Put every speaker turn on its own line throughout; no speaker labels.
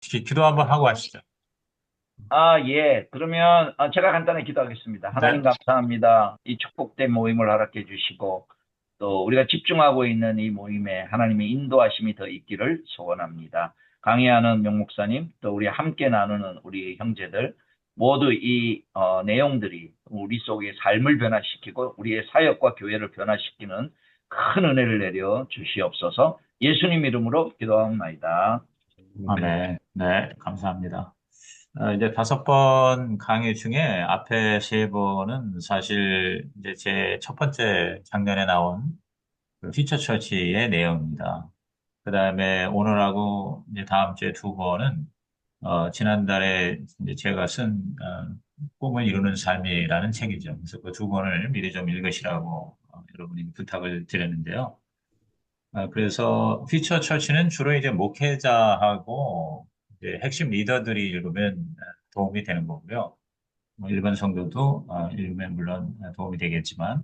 기도 한번 하고 하시죠.
예. 그러면 제가 간단히 기도하겠습니다. 하나님
네.
감사합니다. 이 축복된 모임을 허락해 주시고 또 우리가 집중하고 있는 이 모임에 하나님의 인도하심이 더 있기를 소원합니다. 강의하는 명 목사님, 또 우리 함께 나누는 우리 형제들 모두 이 내용들이 우리 속의 삶을 변화시키고 우리의 사역과 교회를 변화시키는 큰 은혜를 내려 주시옵소서. 예수님 이름으로 기도하옵나이다.
네, 네, 감사합니다. 이제 5번 강의 중에 앞에 3번은 사실 이제 제 첫 번째 작년에 나온 그 퓨처 처치의 내용입니다. 그 다음에 오늘하고 이제 다음 주에 2번은 지난달에 이제 제가 쓴 꿈을 이루는 삶이라는 책이죠. 그래서 그 2권을 미리 좀 읽으시라고 여러분이 부탁을 드렸는데요. 그래서 퓨처 처치는 주로 이제 목회자하고 이제 핵심 리더들이 읽으면 도움이 되는 거고요. 뭐 일반 성도도 읽으면 물론 도움이 되겠지만,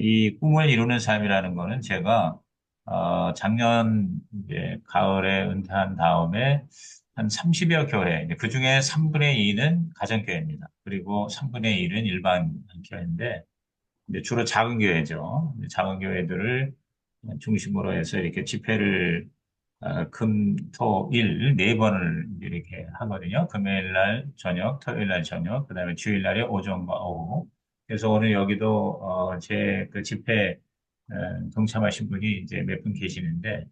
이 꿈을 이루는 삶이라는 거는 제가 작년 이제 가을에 은퇴한 다음에 한 30여 교회, 그 중에 3분의 2는 가정교회입니다. 그리고 3분의 1은 일반 교회인데, 이제 주로 작은 교회죠. 작은 교회들을 중심으로 해서 이렇게 집회를 금, 토, 일, 4번을 이렇게 하거든요. 금요일 날 저녁, 토요일 날 저녁, 그 다음에 주일 날에 오전과 오후. 그래서 오늘 여기도 제 그 집회 동참하신 분이 이제 몇 분 계시는데,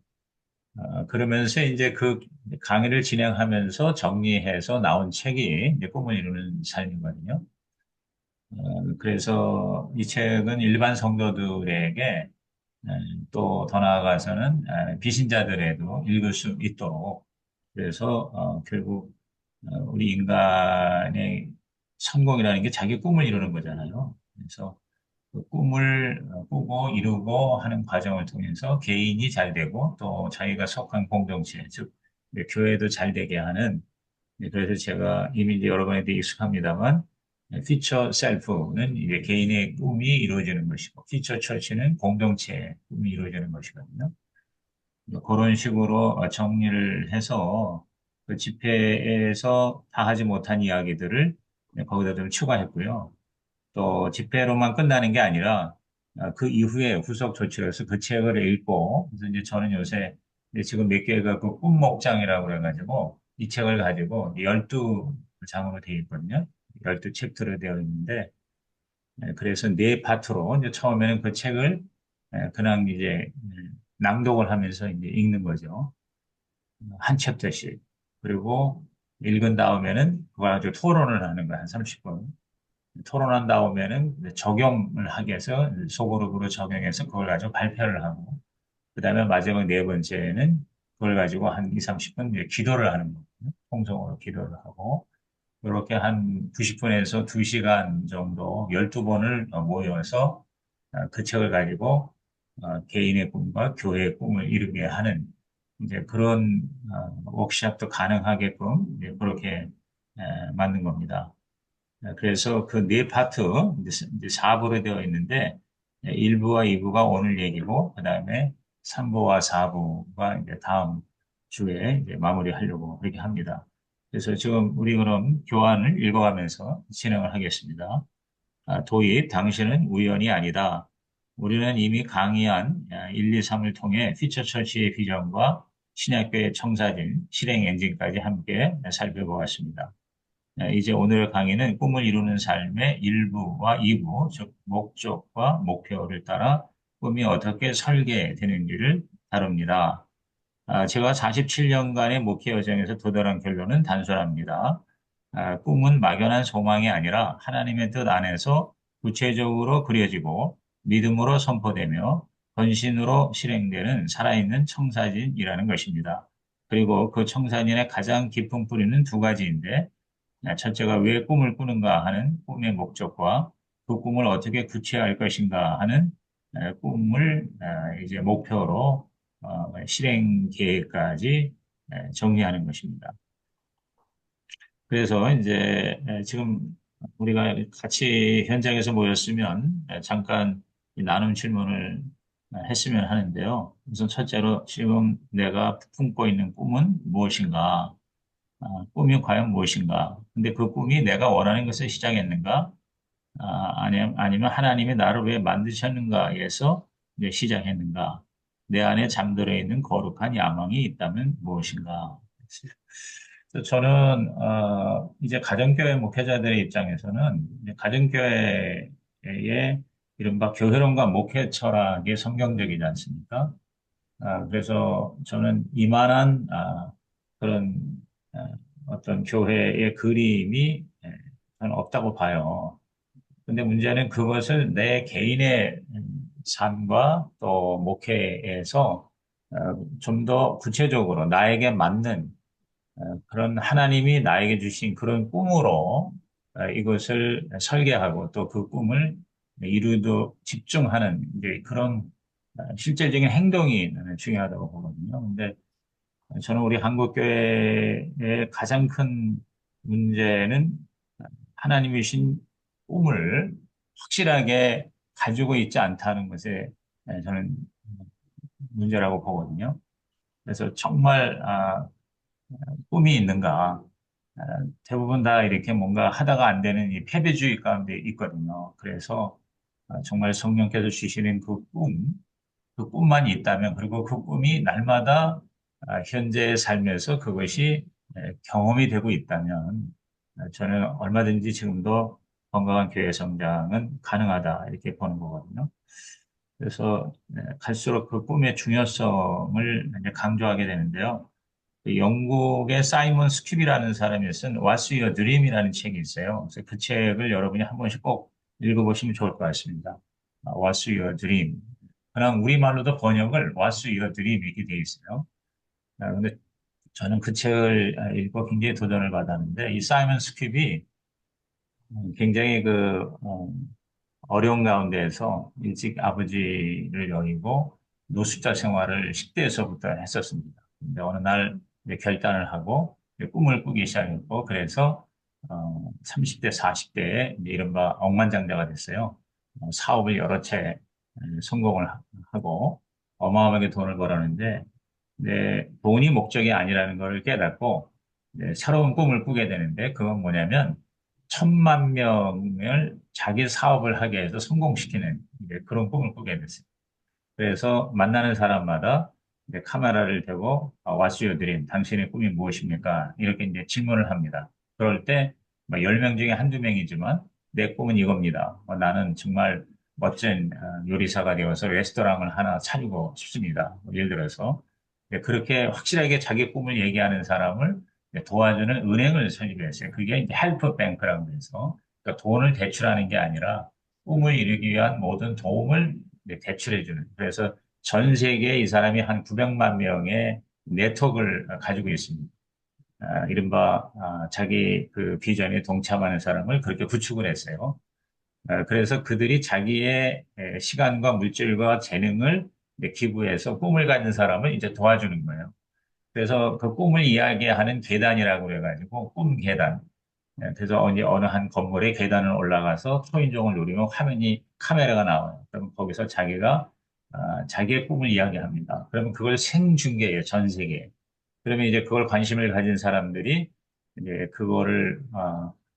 그러면서 이제 그 강의를 진행하면서 정리해서 나온 책이 이제 꿈을 이루는 삶이거든요. 그래서 이 책은 일반 성도들에게 또 더 나아가서는 비신자들에도 읽을 수 있도록 그래서 결국 우리 인간의 성공이라는 게 자기 꿈을 이루는 거잖아요. 그래서 그 꿈을 꾸고 이루고 하는 과정을 통해서 개인이 잘 되고 또 자기가 속한 공동체, 즉 교회도 잘 되게 하는 그래서 제가 이미 이제 여러 번에 대해 익숙합니다만 피처 셀프는 이제 개인의 꿈이 이루어지는 것이고 피처 처치는 공동체의 꿈이 이루어지는 것이거든요. 그런 식으로 정리를 해서 그 집회에서 다 하지 못한 이야기들을 거기다 좀 추가했고요. 또 집회로만 끝나는 게 아니라 그 이후에 후속 조치를 해서 그 책을 읽고 그래서 이제 저는 요새 이제 지금 몇 개가 그 꿈목장이라고 그래가지고 이 책을 가지고 12장으로 되어 있거든요. 12챕터로 되어 있는데 그래서 4파트로 이제 처음에는 그 책을 그냥 이제 낭독을 하면서 이제 읽는 거죠. 한 챕터씩. 그리고 읽은 다음에는 그걸 가지고 토론을 하는 거야. 한 30분. 토론한 다음에는 적용을 하기 위해서 소그룹으로 적용해서 그걸 가지고 발표를 하고 그다음에 마지막 4번째는 그걸 가지고 한 2, 30분 기도를 하는 거거든요. 통성으로 기도를 하고 이렇게 한 90분에서 2시간 정도 12번을 모여서 그 책을 가지고 개인의 꿈과 교회의 꿈을 이루게 하는 이제 그런 워크샵도 가능하게끔 이제 그렇게 만든 겁니다. 그래서 그 4파트, 이제 4부로 되어 있는데, 1부와 2부가 오늘 얘기고, 그 다음에 3부와 4부가 이제 다음 주에 이제 마무리하려고 그렇게 합니다. 그래서 지금 우리 그럼 교환을 읽어가면서 진행을 하겠습니다. 도입, 당신은 우연이 아니다. 우리는 이미 강의한 1, 2, 3을 통해 피처 처치의 비전과 신약교의 청사진, 실행 엔진까지 함께 살펴보았습니다. 이제 오늘 강의는 꿈을 이루는 삶의 1부와 2부, 즉 목적과 목표를 따라 꿈이 어떻게 설계되는지를 다룹니다. 제가 47년간의 목회 여정에서 도달한 결론은 단순합니다. 꿈은 막연한 소망이 아니라 하나님의 뜻 안에서 구체적으로 그려지고 믿음으로 선포되며 헌신으로 실행되는 살아있는 청사진이라는 것입니다. 그리고 그 청사진의 가장 깊은 뿌리는 2가지인데 첫째가 왜 꿈을 꾸는가 하는 꿈의 목적과 그 꿈을 어떻게 구체화할 것인가 하는 꿈을 이제 목표로 실행 계획까지 정리하는 것입니다. 그래서 이제 지금 우리가 같이 현장에서 모였으면 잠깐 이 나눔 질문을 했으면 하는데요. 우선 첫째로 지금 내가 품고 있는 꿈은 무엇인가? 꿈이 과연 무엇인가? 근데 그 꿈이 내가 원하는 것을 시작했는가? 아니면 하나님이 나를 왜 만드셨는가에서 이제 시작했는가? 내 안에 잠들어 있는 거룩한 야망이 있다면 무엇인가? 그래서 저는 이제 가정교회 목회자들의 입장에서는 이제 가정교회의 이른바 교회론과 목회 철학이 성경적이지 않습니까? 그래서 저는 이만한 그런 아, 어떤 교회의 그림이 저는 없다고 봐요. 근데 문제는 그것을 내 개인의 삶과 또 목회에서 좀 더 구체적으로 나에게 맞는 그런 하나님이 나에게 주신 그런 꿈으로 이것을 설계하고 또 그 꿈을 이루도 집중하는 이제 그런 실질적인 행동이 나는 중요하다고 보거든요. 근데 저는 우리 한국교회의 가장 큰 문제는 하나님이 주신 꿈을 확실하게 가지고 있지 않다는 것에 저는 문제라고 보거든요. 그래서 정말 꿈이 있는가? 아, 대부분 다 이렇게 뭔가 하다가 안 되는 이 패배주의 가운데 있거든요. 그래서 정말 성령께서 주시는 그 꿈만 있다면, 그리고 그 꿈이 날마다 현재의 삶에서 그것이 경험이 되고 있다면, 저는 얼마든지 지금도 건강한 교회 성장은 가능하다, 이렇게 보는 거거든요. 그래서 갈수록 그 꿈의 중요성을 이제 강조하게 되는데요. 그 영국의 사이먼 스큐비라는 사람이 쓴 What's Your Dream이라는 책이 있어요. 그래서 그 책을 여러분이 한 번씩 꼭 읽어보시면 좋을 것 같습니다. What's Your Dream. 그냥 우리말로도 번역을 What's Your Dream 이렇게 돼 있어요. 근데 저는 그 책을 읽고 굉장히 도전을 받았는데 이 사이먼 스큐비 굉장히 어려운 가운데에서 일찍 아버지를 여의고 노숙자 생활을 10대에서부터 했었습니다. 근데 어느 날 이제 결단을 하고 이제 꿈을 꾸기 시작했고 그래서 30대, 40대에 이른바 억만장자가 됐어요. 사업을 여러 채 성공을 하고 어마어마하게 돈을 벌었는데 돈이 목적이 아니라는 걸 깨닫고 새로운 꿈을 꾸게 되는데 그건 뭐냐면 1,000만 명을 자기 사업을 하게 해서 성공시키는 이제 그런 꿈을 꾸게 됐어요. 그래서 만나는 사람마다 이제 카메라를 대고 What's your dream? 당신의 꿈이 무엇입니까? 이렇게 이제 질문을 합니다. 그럴 때 10명 중에 한두 명이지만 내 꿈은 이겁니다. 나는 정말 멋진 요리사가 되어서 레스토랑을 하나 차리고 싶습니다. 예를 들어서 그렇게 확실하게 자기 꿈을 얘기하는 사람을 도와주는 은행을 설립했어요. 그게 이제 헬프뱅크라고 해서 그러니까 돈을 대출하는 게 아니라 꿈을 이루기 위한 모든 도움을 대출해주는. 그래서 전 세계에 이 사람이 한 900만 명의 네트워크를 가지고 있습니다. 이른바 자기 그 비전에 동참하는 사람을 그렇게 구축을 했어요. 그래서 그들이 자기의 시간과 물질과 재능을 기부해서 꿈을 가진 사람을 이제 도와주는 거예요. 그래서 그 꿈을 이야기하는 계단이라고 그래가지고 꿈 계단. 그래서 어느 한 건물에 계단을 올라가서 초인종을 누르면 화면이 카메라가 나와요. 그럼 거기서 자기가 자기의 꿈을 이야기합니다. 그러면 그걸 생중계해요, 전 세계에. 그러면 이제 그걸 관심을 가진 사람들이 이제 그거를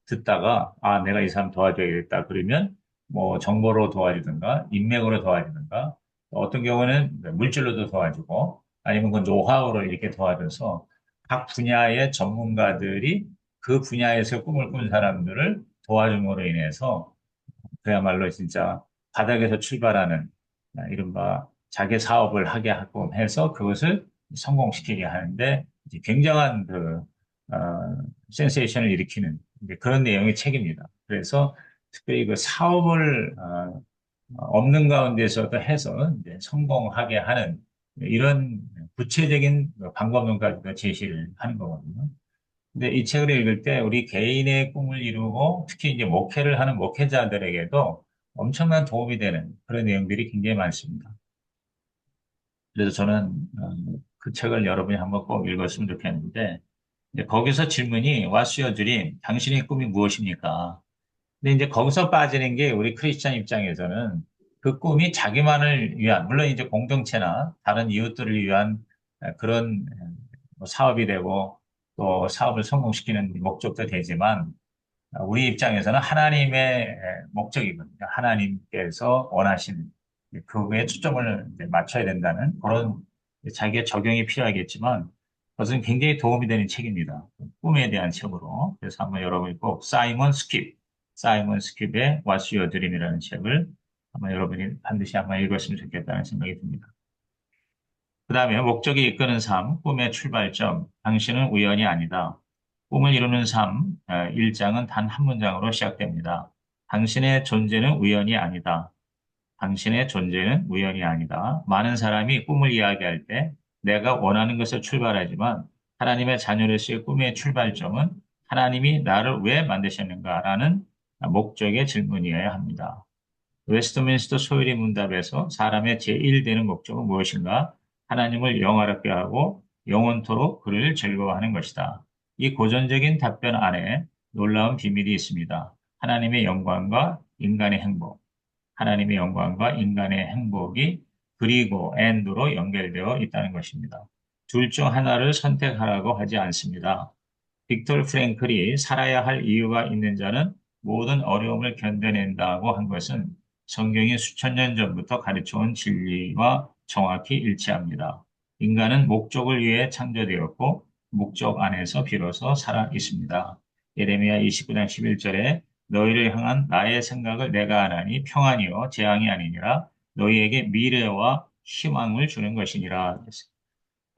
듣다가 내가 이 사람 도와줘야겠다. 그러면 뭐 정보로 도와주든가 인맥으로 도와주든가 어떤 경우는 물질로도 도와주고 아니면 그 노하우로 이렇게 도와줘서 각 분야의 전문가들이 그 분야에서 꿈을 꾼 사람들을 도와줌으로 인해서 그야말로 진짜 바닥에서 출발하는 이른바 자기 사업을 하게 하고 해서 그것을 성공시키게 하는데 이제 굉장한 센세이션을 일으키는 이제 그런 내용의 책입니다. 그래서 특별히 그 사업을 없는 가운데서도 해서 이제 성공하게 하는 이런 구체적인 방법론까지도 제시를 하는 거거든요. 근데 이 책을 읽을 때 우리 개인의 꿈을 이루고 특히 이제 목회를 하는 목회자들에게도 엄청난 도움이 되는 그런 내용들이 굉장히 많습니다. 그래서 저는 그 책을 여러분이 한번 꼭 읽었으면 좋겠는데 이제 거기서 질문이 What's your dream? 당신의 꿈이 무엇입니까? 근데 이제 거기서 빠지는 게 우리 크리스찬 입장에서는 그 꿈이 자기만을 위한 물론 이제 공동체나 다른 이웃들을 위한 그런 뭐 사업이 되고 또 사업을 성공시키는 목적도 되지만 우리 입장에서는 하나님의 목적이거든요. 하나님께서 원하시는 그거에 초점을 이제 맞춰야 된다는 그런 자기의 적용이 필요하겠지만 그것은 굉장히 도움이 되는 책입니다. 꿈에 대한 책으로. 그래서 한번 여러분이 꼭 사이먼 스킵의 What's Your Dream이라는 책을 한번 여러분이 반드시 한번 읽었으면 좋겠다는 생각이 듭니다. 그 다음에 목적이 이끄는 삶, 꿈의 출발점, 당신은 우연이 아니다. 꿈을 이루는 삶, 1장은 단 한 문장으로 시작됩니다. 당신의 존재는 우연이 아니다. 당신의 존재는 우연이 아니다. 많은 사람이 꿈을 이야기할 때 내가 원하는 것을 출발하지만 하나님의 자녀로서의 꿈의 출발점은 하나님이 나를 왜 만드셨는가라는 목적의 질문이어야 합니다. 웨스트민스터 소율의 문답에서 사람의 제1되는 목적은 무엇인가? 하나님을 영화롭게 하고 영원토록 그를 즐거워하는 것이다. 이 고전적인 답변 안에 놀라운 비밀이 있습니다. 하나님의 영광과 인간의 행복, 하나님의 영광과 인간의 행복이 그리고 앤드로 연결되어 있다는 것입니다. 둘 중 하나를 선택하라고 하지 않습니다. 빅터 프랭클이 살아야 할 이유가 있는 자는 모든 어려움을 견뎌낸다고 한 것은 성경이 수천 년 전부터 가르쳐온 진리와 정확히 일치합니다. 인간은 목적을 위해 창조되었고 목적 안에서 비로소 살아 있습니다. 예레미야 29장 11절에 너희를 향한 나의 생각을 내가 아나니 평안이요 재앙이 아니니라 너희에게 미래와 희망을 주는 것이니라.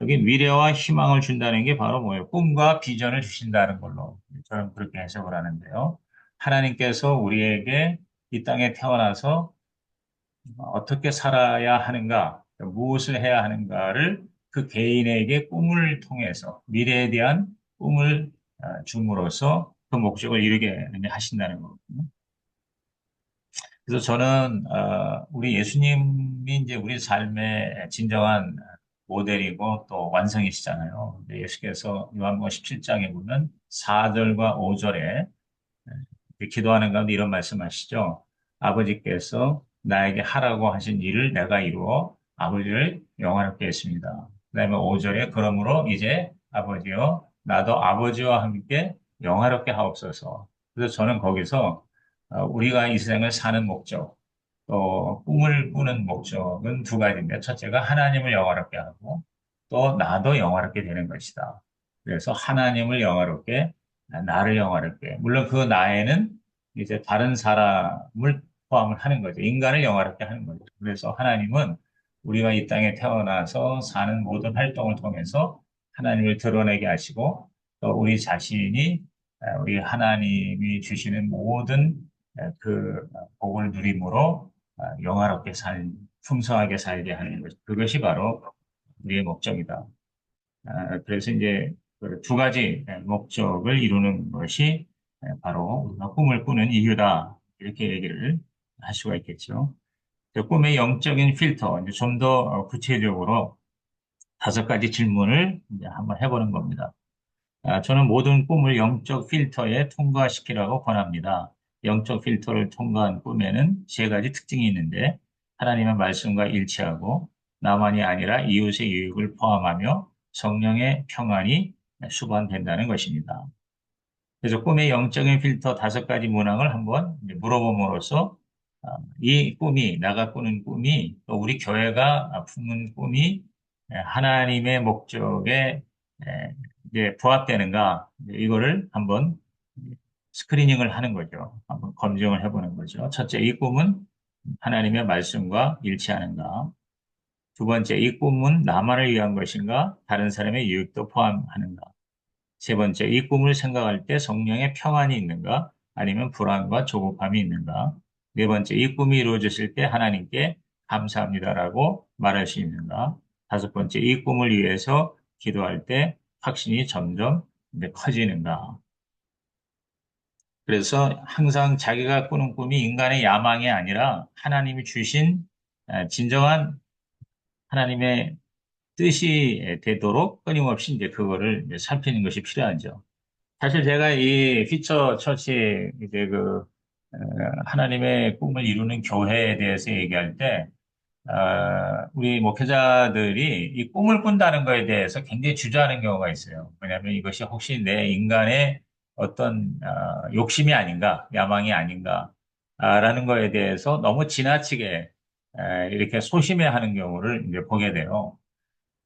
여기 미래와 희망을 준다는 게 바로 뭐예요? 꿈과 비전을 주신다는 걸로 저는 그렇게 해석을 하는데요. 하나님께서 우리에게 이 땅에 태어나서 어떻게 살아야 하는가, 무엇을 해야 하는가를 그 개인에게 꿈을 통해서 미래에 대한 꿈을 줌으로써 그 목적을 이루게 하신다는 거거든요. 그래서 저는 우리 예수님이 이제 우리 삶의 진정한 모델이고 또 완성이시잖아요. 근데 예수께서 요한복음 17장에 보면 4절과 5절에 기도하는 가운데 이런 말씀하시죠. 아버지께서 나에게 하라고 하신 일을 내가 이루어 아버지를 영화롭게 했습니다. 그다음에 5절에 그러므로 이제 아버지여 나도 아버지와 함께 영화롭게 하옵소서. 그래서 저는 거기서 우리가 이 세상을 사는 목적, 또 꿈을 꾸는 목적은 두 가지인데 첫째가 하나님을 영화롭게 하고 또 나도 영화롭게 되는 것이다. 그래서 하나님을 영화롭게, 나를 영화롭게. 물론 그 나에는 이제 다른 사람을 포함을 하는 거죠. 인간을 영화롭게 하는 거죠. 그래서 하나님은 우리가 이 땅에 태어나서 사는 모든 활동을 통해서 하나님을 드러내게 하시고 또 우리 자신이 우리 하나님이 주시는 모든 그 복을 누림으로 영화롭게 풍성하게 살게 하는 것. 그것이 바로 우리의 목적이다. 그래서 이제 그두 가지 목적을 이루는 것이 바로 우리가 꿈을 꾸는 이유다. 이렇게 얘기를 할 수가 있겠죠. 그 꿈의 영적인 필터, 이제 좀 더 구체적으로 다섯 가지 질문을 이제 한번 해보는 겁니다. 저는 모든 꿈을 영적 필터에 통과시키라고 권합니다. 영적 필터를 통과한 꿈에는 세 가지 특징이 있는데 하나님의 말씀과 일치하고 나만이 아니라 이웃의 유익을 포함하며 성령의 평안이 수반된다는 것입니다. 그래서 꿈의 영적인 필터 다섯 가지 문항을 한번 이제 물어봄으로써 이 꿈이, 나가 꾸는 꿈이 또 우리 교회가 품는 꿈이 하나님의 목적에 이제 부합되는가 이거를 한번 스크리닝을 하는 거죠. 한번 검증을 해보는 거죠. 첫째, 이 꿈은 하나님의 말씀과 일치하는가? 두 번째, 이 꿈은 나만을 위한 것인가? 다른 사람의 유익도 포함하는가? 세 번째, 이 꿈을 생각할 때 성령의 평안이 있는가? 아니면 불안과 조급함이 있는가? 네 번째, 이 꿈이 이루어졌을 때 하나님께 감사합니다라고 말할 수 있는가? 다섯 번째, 이 꿈을 위해서 기도할 때 확신이 점점 이제 커지는가? 그래서 항상 자기가 꾸는 꿈이 인간의 야망이 아니라 하나님이 주신 진정한 하나님의 뜻이 되도록 끊임없이 이제 그거를 이제 살피는 것이 필요하죠. 사실 제가 이 피처 처치 이제 그 하나님의 꿈을 이루는 교회에 대해서 얘기할 때 우리 목회자들이 이 꿈을 꾼다는 거에 대해서 굉장히 주저하는 경우가 있어요. 왜냐하면 이것이 혹시 내 인간의 어떤 욕심이 아닌가, 야망이 아닌가, 라는 거에 대해서 너무 지나치게 이렇게 소심해하는 경우를 이제 보게 돼요.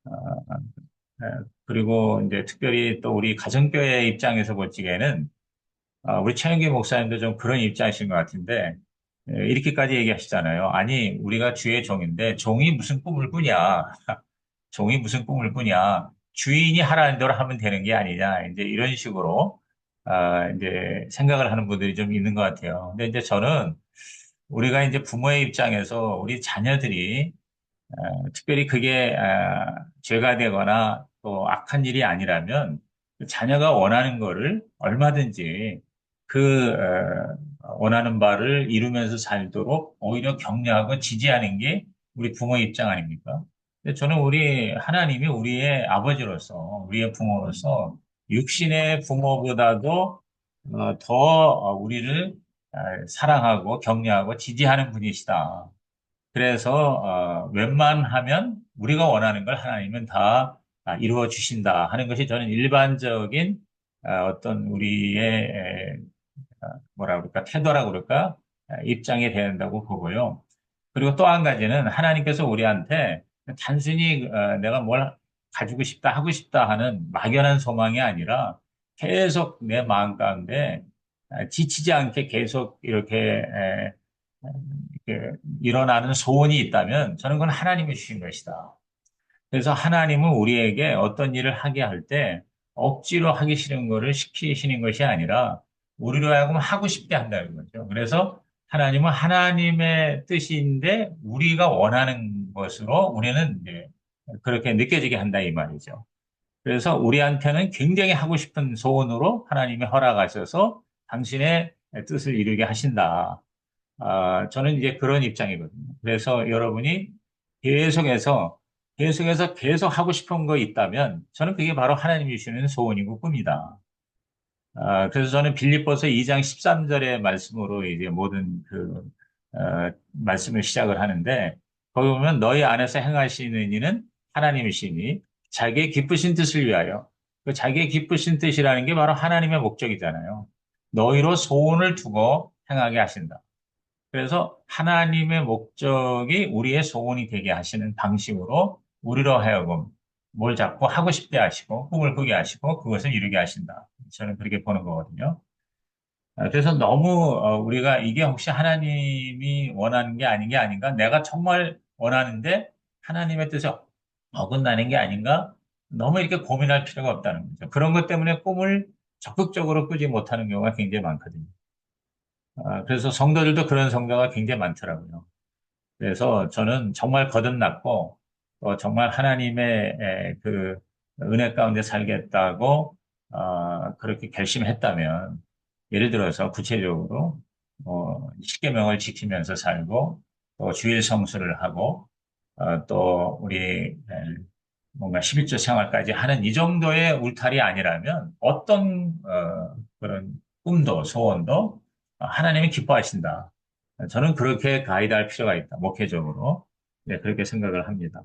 어, 그리고 이제 특별히 또 우리 가정교회 입장에서 볼 적에는 우리 최영기 목사님도 좀 그런 입장이신 것 같은데, 이렇게까지 얘기하시잖아요. 아니, 우리가 주의 종인데, 종이 무슨 꿈을 꾸냐? 종이 무슨 꿈을 꾸냐? 주인이 하라는 대로 하면 되는 게 아니냐? 이제 이런 식으로, 이제 생각을 하는 분들이 좀 있는 것 같아요. 근데 이제 저는 우리가 이제 부모의 입장에서 우리 자녀들이 특별히 그게 죄가 되거나 또 악한 일이 아니라면 그 자녀가 원하는 거를 얼마든지 그 원하는 바를 이루면서 살도록 오히려 격려하고 지지하는 게 우리 부모의 입장 아닙니까? 근데 저는 우리 하나님이 우리의 아버지로서 우리의 부모로서 육신의 부모보다도 더 우리를 사랑하고 격려하고 지지하는 분이시다. 그래서 웬만하면 우리가 원하는 걸 하나님은 다 이루어 주신다 하는 것이 저는 일반적인 어떤 우리의 뭐라 그럴까 태도라 그럴까 입장이 된다고 보고요. 그리고 또 한 가지는 하나님께서 우리한테 단순히 내가 뭘 가지고 싶다 하고 싶다 하는 막연한 소망이 아니라 계속 내 마음 가운데 지치지 않게 계속 이렇게 일어나는 소원이 있다면 저는 그건 하나님이 주신 것이다. 그래서 하나님은 우리에게 어떤 일을 하게 할 때 억지로 하기 싫은 거를 시키시는 것이 아니라 우리로 하여금 하고 싶게 한다는 거죠. 그래서 하나님은 하나님의 뜻인데 우리가 원하는 것으로 우리는 이제 그렇게 느껴지게 한다 이 말이죠. 그래서 우리한테는 굉장히 하고 싶은 소원으로 하나님이 허락하셔서 당신의 뜻을 이루게 하신다. 저는 이제 그런 입장이거든요. 그래서 여러분이 계속해서, 계속 하고 싶은 거 있다면 저는 그게 바로 하나님이 주시는 소원이고 꿈이다. 그래서 저는 빌립보서 2장 13절의 말씀으로 이제 모든 말씀을 시작을 하는데 거기 보면 너희 안에서 행하시는 이는 하나님이시니 자기의 기쁘신 뜻을 위하여 그 자기의 기쁘신 뜻이라는 게 바로 하나님의 목적이잖아요. 너희로 소원을 두고 행하게 하신다. 그래서 하나님의 목적이 우리의 소원이 되게 하시는 방식으로 우리로 하여금 뭘 자꾸 하고 싶게 하시고 꿈을 꾸게 하시고 그것을 이루게 하신다. 저는 그렇게 보는 거거든요. 그래서 너무 우리가 이게 혹시 하나님이 원하는 게 아닌 게 아닌가? 내가 정말 원하는데 하나님의 뜻에 어긋나는 게 아닌가? 너무 이렇게 고민할 필요가 없다는 거죠. 그런 것 때문에 꿈을 적극적으로 꾸지 못하는 경우가 굉장히 많거든요. 그래서 성도들도 그런 성도가 굉장히 많더라고요. 그래서 저는 정말 거듭났고, 정말 하나님의 그 은혜 가운데 살겠다고, 그렇게 결심했다면, 예를 들어서 구체적으로, 십계명을 지키면서 살고, 또 주일 성수를 하고, 또 우리 뭔가 11조 생활까지 하는 이 정도의 울타리 아니라면 어떤 그런 꿈도 소원도 하나님이 기뻐하신다. 저는 그렇게 가이드할 필요가 있다. 목회적으로. 네, 그렇게 생각을 합니다.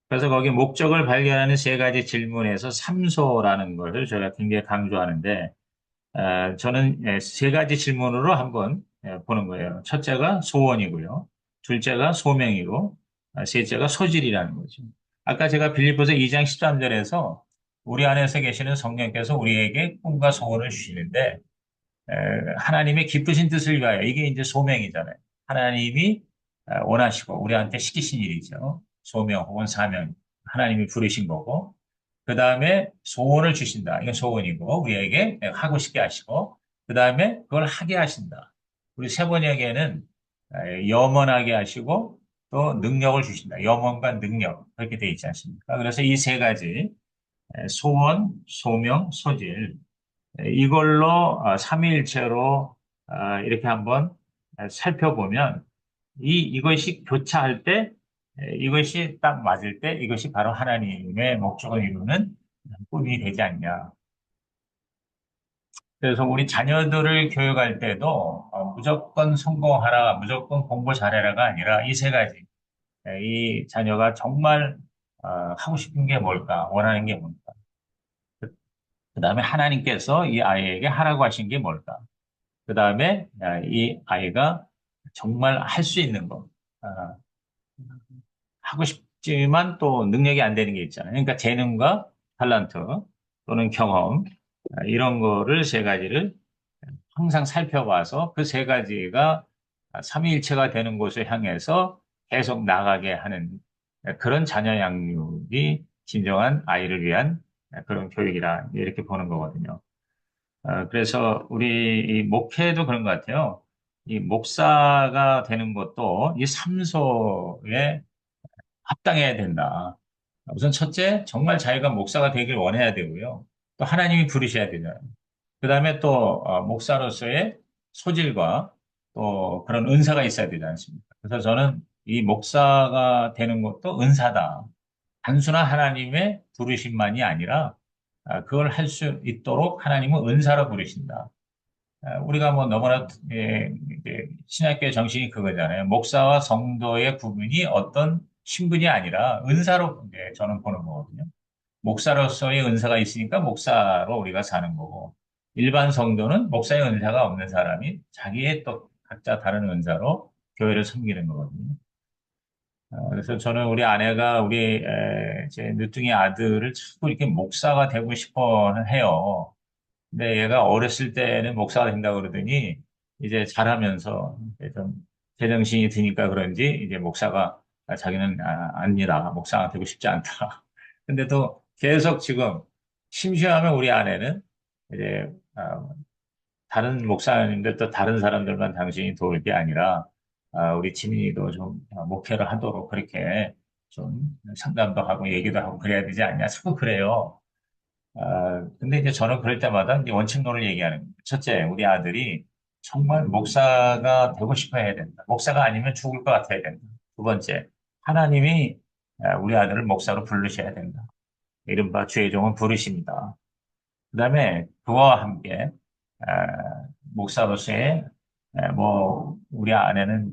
그래서 거기 목적을 발견하는 세 가지 질문에서 삼소라는 것을 제가 굉장히 강조하는데 저는 세 가지 질문으로 한번 보는 거예요. 첫째가 소원이고요. 둘째가 소명이고, 셋째가 소질이라는 거죠. 아까 제가 빌립보서 2장 13절에서 우리 안에서 계시는 성령께서 우리에게 꿈과 소원을 주시는데, 에, 하나님의 기쁘신 뜻을 위하여, 이게 이제 소명이잖아요. 하나님이 원하시고 우리한테 시키신 일이죠. 소명 혹은 사명. 하나님이 부르신 거고, 그 다음에 소원을 주신다. 이건 소원이고, 우리에게 하고 싶게 하시고, 그 다음에 그걸 하게 하신다. 우리 세 번역에는 염원하게 하시고, 또 능력을 주신다. 염원과 능력. 그렇게 되어 있지 않습니까? 그래서 이 세 가지, 소원, 소명, 소질. 이걸로 삼위일체로 이렇게 한번 살펴보면, 이것이 교차할 때, 이것이 딱 맞을 때, 이것이 바로 하나님의 목적을 이루는 꿈이 되지 않냐. 그래서 우리 자녀들을 교육할 때도 무조건 성공하라, 무조건 공부 잘해라가 아니라 이 세 가지. 이 자녀가 정말 하고 싶은 게 뭘까, 원하는 게 뭘까. 그 다음에 하나님께서 이 아이에게 하라고 하신 게 뭘까. 그 다음에 이 아이가 정말 할 수 있는 것, 아, 하고 싶지만 또 능력이 안 되는 게 있잖아요. 그러니까 재능과 탤런트 또는 경험, 이런 거를 세 가지를 항상 살펴봐서 그 세 가지가 삼위일체가 되는 곳을 향해서 계속 나가게 하는 그런 자녀 양육이 진정한 아이를 위한 그런 교육이라 이렇게 보는 거거든요. 그래서 우리 이 목회도 그런 것 같아요. 이 목사가 되는 것도 이 삼소에 합당해야 된다. 우선 첫째, 정말 자기가 목사가 되길 원해야 되고요. 또 하나님이 부르셔야 되잖아요. 그 다음에 또 목사로서의 소질과 또 그런 은사가 있어야 되지 않습니까? 그래서 저는 이 목사가 되는 것도 은사다. 단순한 하나님의 부르심만이 아니라 그걸 할 수 있도록 하나님은 은사로 부르신다. 우리가 뭐 너무나 이제 신학교의 정신이 그거잖아요. 목사와 성도의 구분이 어떤 신분이 아니라 은사로 이제 저는 보는 거거든요. 목사로서의 은사가 있으니까 목사로 우리가 사는 거고, 일반 성도는 목사의 은사가 없는 사람이 자기의 또 각자 다른 은사로 교회를 섬기는 거거든요. 그래서 저는 우리 아내가 우리 제 늦둥이 아들을 자꾸 이렇게 목사가 되고 싶어 해요. 근데 얘가 어렸을 때는 목사가 된다고 그러더니 이제 자라면서 이제 좀 제정신이 드니까 그런지 이제 목사가 자기는 아니다. 목사가 되고 싶지 않다. 근데도 계속 지금 심심하면 우리 아내는 이제 다른 목사님들 또 다른 사람들만 당신이 도울 게 아니라 우리 지민이도 좀 목회를 하도록 그렇게 좀 상담도 하고 얘기도 하고 그래야 되지 않냐. 자꾸 그래요. 근데 이제 저는 그럴 때마다 이제 원칙론을 얘기하는 거예요. 첫째, 우리 아들이 정말 목사가 되고 싶어 해야 된다. 목사가 아니면 죽을 것 같아야 된다. 두 번째, 하나님이 우리 아들을 목사로 부르셔야 된다. 이른바 주의 종은 부르십니다. 그 다음에 그와 함께 목사로서의 뭐 우리 아내는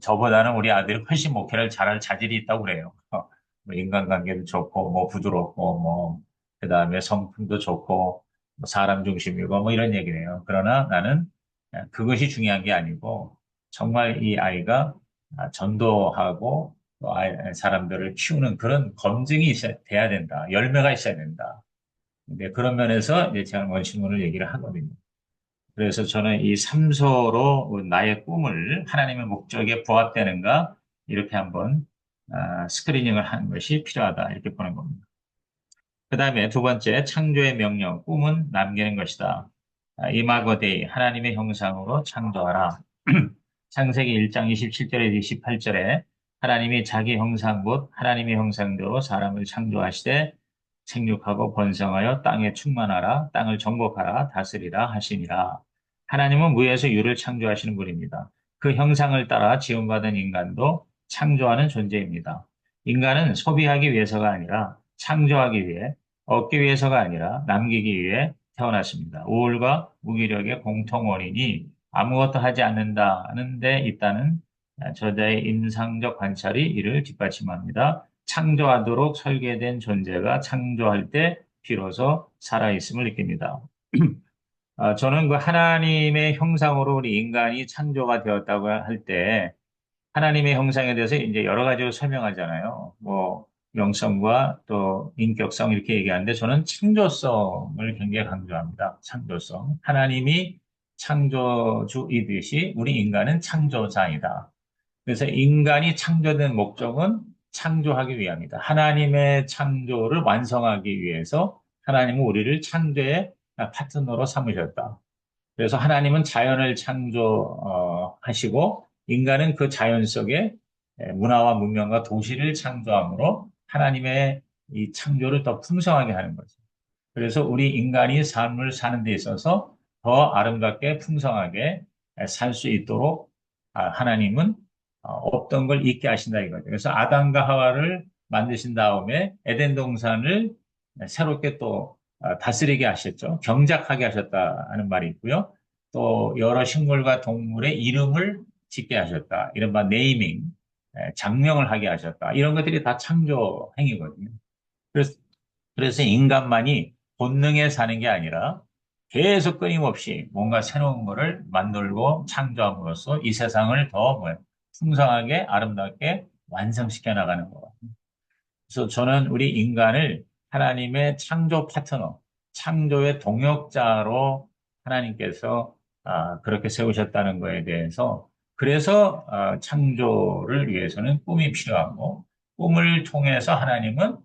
저보다는 우리 아들이 훨씬 목회를 잘할 자질이 있다고 그래요. 뭐 인간관계도 좋고, 뭐 부드럽고, 뭐, 그 다음에 성품도 좋고, 뭐 사람 중심이고, 뭐 이런 얘기네요. 그러나 나는 그것이 중요한 게 아니고, 정말 이 아이가 전도하고, 또 사람들을 키우는 그런 검증이 돼야 된다. 열매가 있어야 된다. 근데 그런 면에서 이제 제가 원심론을 얘기를 하거든요. 그래서 저는 이 삼소로 나의 꿈을 하나님의 목적에 부합되는가 이렇게 한번 스크리닝을 하는 것이 필요하다 이렇게 보는 겁니다. 그 다음에 두 번째 창조의 명령 꿈은 남기는 것이다. 이마고데이 하나님의 형상으로 창조하라. 창세기 1장 27절에서 28절에 하나님이 자기 형상 곧 하나님의 형상대로 사람을 창조하시되 생육하고 번성하여 땅에 충만하라 땅을 정복하라 다스리라 하시니라. 하나님은 무에서 유를 창조하시는 분입니다. 그 형상을 따라 지음받은 인간도 창조하는 존재입니다. 인간은 소비하기 위해서가 아니라 창조하기 위해 얻기 위해서가 아니라 남기기 위해 태어났습니다. 우울과 무기력의 공통 원인이 아무것도 하지 않는다는 데 있다는 저자의 인상적 관찰이 이를 뒷받침합니다. 창조하도록 설계된 존재가 창조할 때 비로소 살아있음을 느낍니다. 저는 그 하나님의 형상으로 우리 인간이 창조가 되었다고 할 때 하나님의 형상에 대해서 이제 여러 가지로 설명하잖아요. 뭐 영성과 또 인격성 이렇게 얘기하는데 저는 창조성을 굉장히 강조합니다. 창조성. 하나님이 창조주이듯이 우리 인간은 창조자이다. 그래서 인간이 창조된 목적은 창조하기 위함이다. 하나님의 창조를 완성하기 위해서 하나님은 우리를 창조의 파트너로 삼으셨다. 그래서 하나님은 자연을 창조하시고 인간은 그 자연 속에 문화와 문명과 도시를 창조함으로 하나님의 이 창조를 더 풍성하게 하는 거죠. 그래서 우리 인간이 삶을 사는 데 있어서 더 아름답게 풍성하게 살 수 있도록 하나님은 없던 걸 있게 하신다 이거죠. 그래서 아담과 하와를 만드신 다음에 에덴 동산을 새롭게 또 다스리게 하셨죠. 경작하게 하셨다는 말이 있고요. 또 여러 식물과 동물의 이름을 짓게 하셨다. 이른바 네이밍. 장명을 하게 하셨다. 이런 것들이 다 창조 행위거든요. 그래서, 그래서 인간만이 본능에 사는 게 아니라 계속 끊임없이 뭔가 새로운 거를 만들고 창조함으로써 이 세상을 더 풍성하게 아름답게 완성시켜 나가는 거. 그래서 저는 우리 인간을 하나님의 창조 파트너, 창조의 동역자로 하나님께서 그렇게 세우셨다는 거에 대해서 그래서 창조를 위해서는 꿈이 필요하고 꿈을 통해서 하나님은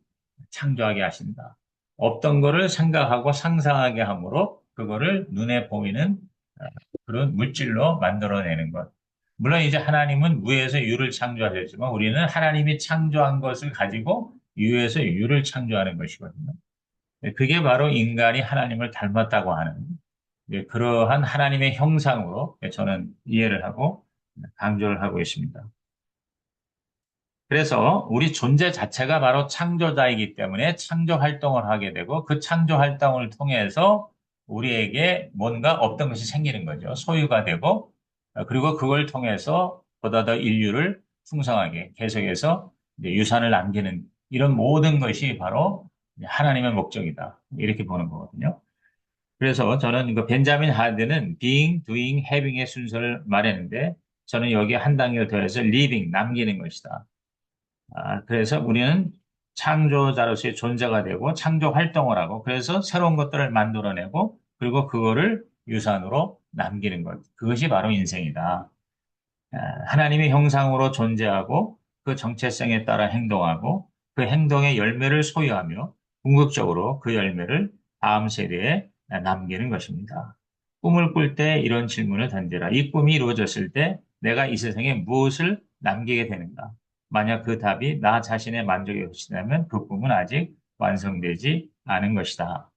창조하게 하신다. 없던 거를 생각하고 상상하게 함으로 그거를 눈에 보이는 아, 그런 물질로 만들어내는 것. 물론 이제 하나님은 무에서 유를 창조하셨지만 우리는 하나님이 창조한 것을 가지고 유에서 유를 창조하는 것이거든요. 네, 그게 바로 인간이 하나님을 닮았다고 하는 그러한 하나님의 형상으로 저는 이해를 하고 강조를 하고 있습니다. 그래서 우리 존재 자체가 바로 창조자이기 때문에 창조 활동을 하게 되고 그 창조 활동을 통해서 우리에게 뭔가 없던 것이 생기는 거죠. 소유가 되고 그리고 그걸 통해서 보다 더 인류를 풍성하게 계속해서 이제 유산을 남기는 이런 모든 것이 바로 하나님의 목적이다. 이렇게 보는 거거든요. 그래서 저는 그 벤자민 하드는 being, doing, having의 순서를 말했는데 저는 여기 한 단계를 더해서 living, 남기는 것이다. 그래서 우리는 창조자로서의 존재가 되고 창조 활동을 하고 그래서 새로운 것들을 만들어내고 그리고 그거를 유산으로 남기는 것. 그것이 바로 인생이다. 하나님의 형상으로 존재하고 그 정체성에 따라 행동하고 그 행동의 열매를 소유하며 궁극적으로 그 열매를 다음 세대에 남기는 것입니다. 꿈을 꿀 때 이런 질문을 던지라. 이 꿈이 이루어졌을 때 내가 이 세상에 무엇을 남기게 되는가? 만약 그 답이 나 자신의 만족의 것이라면 그 꿈은 아직 완성되지 않은 것이다.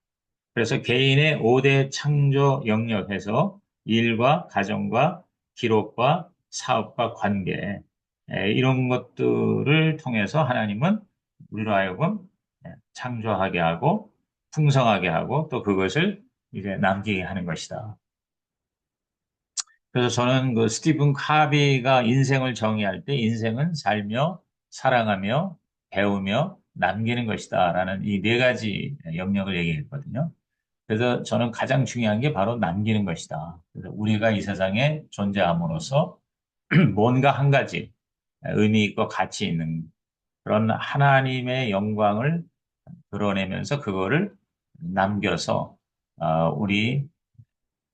그래서 개인의 5대 창조 영역에서 일과 가정과 기록과 사업과 관계, 이런 것들을 통해서 하나님은 우리로 하여금 창조하게 하고 풍성하게 하고 또 그것을 이제 남기게 하는 것이다. 그래서 저는 그 스티븐 카비가 인생을 정의할 때 인생은 살며 사랑하며 배우며 남기는 것이다라는 이 네 가지 영역을 얘기했거든요. 그래서 저는 가장 중요한 게 바로 남기는 것이다. 그래서 우리가 이 세상에 존재함으로써 뭔가 한 가지 의미 있고 가치 있는 그런 하나님의 영광을 드러내면서 그거를 남겨서 우리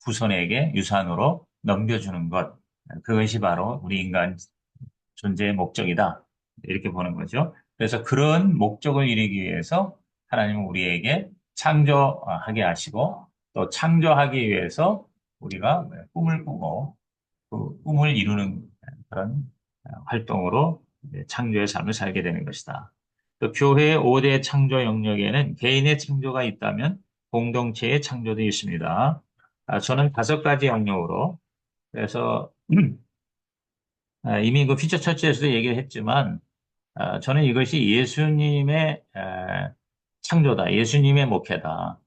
후손에게 유산으로 넘겨주는 것. 그것이 바로 우리 인간 존재의 목적이다. 이렇게 보는 거죠. 그래서 그런 목적을 이루기 위해서 하나님은 우리에게 창조하게 하시고 또 창조하기 위해서 우리가 꿈을 꾸고 그 꿈을 이루는 그런 활동으로 창조의 삶을 살게 되는 것이다. 또 교회의 5대 창조 영역에는 개인의 창조가 있다면 공동체의 창조도 있습니다. 저는 5가지 영역으로 그래서 이미 그 퓨처 처치에서도 얘기를 했지만 저는 이것이 예수님의 창조다. 예수님의 목회다.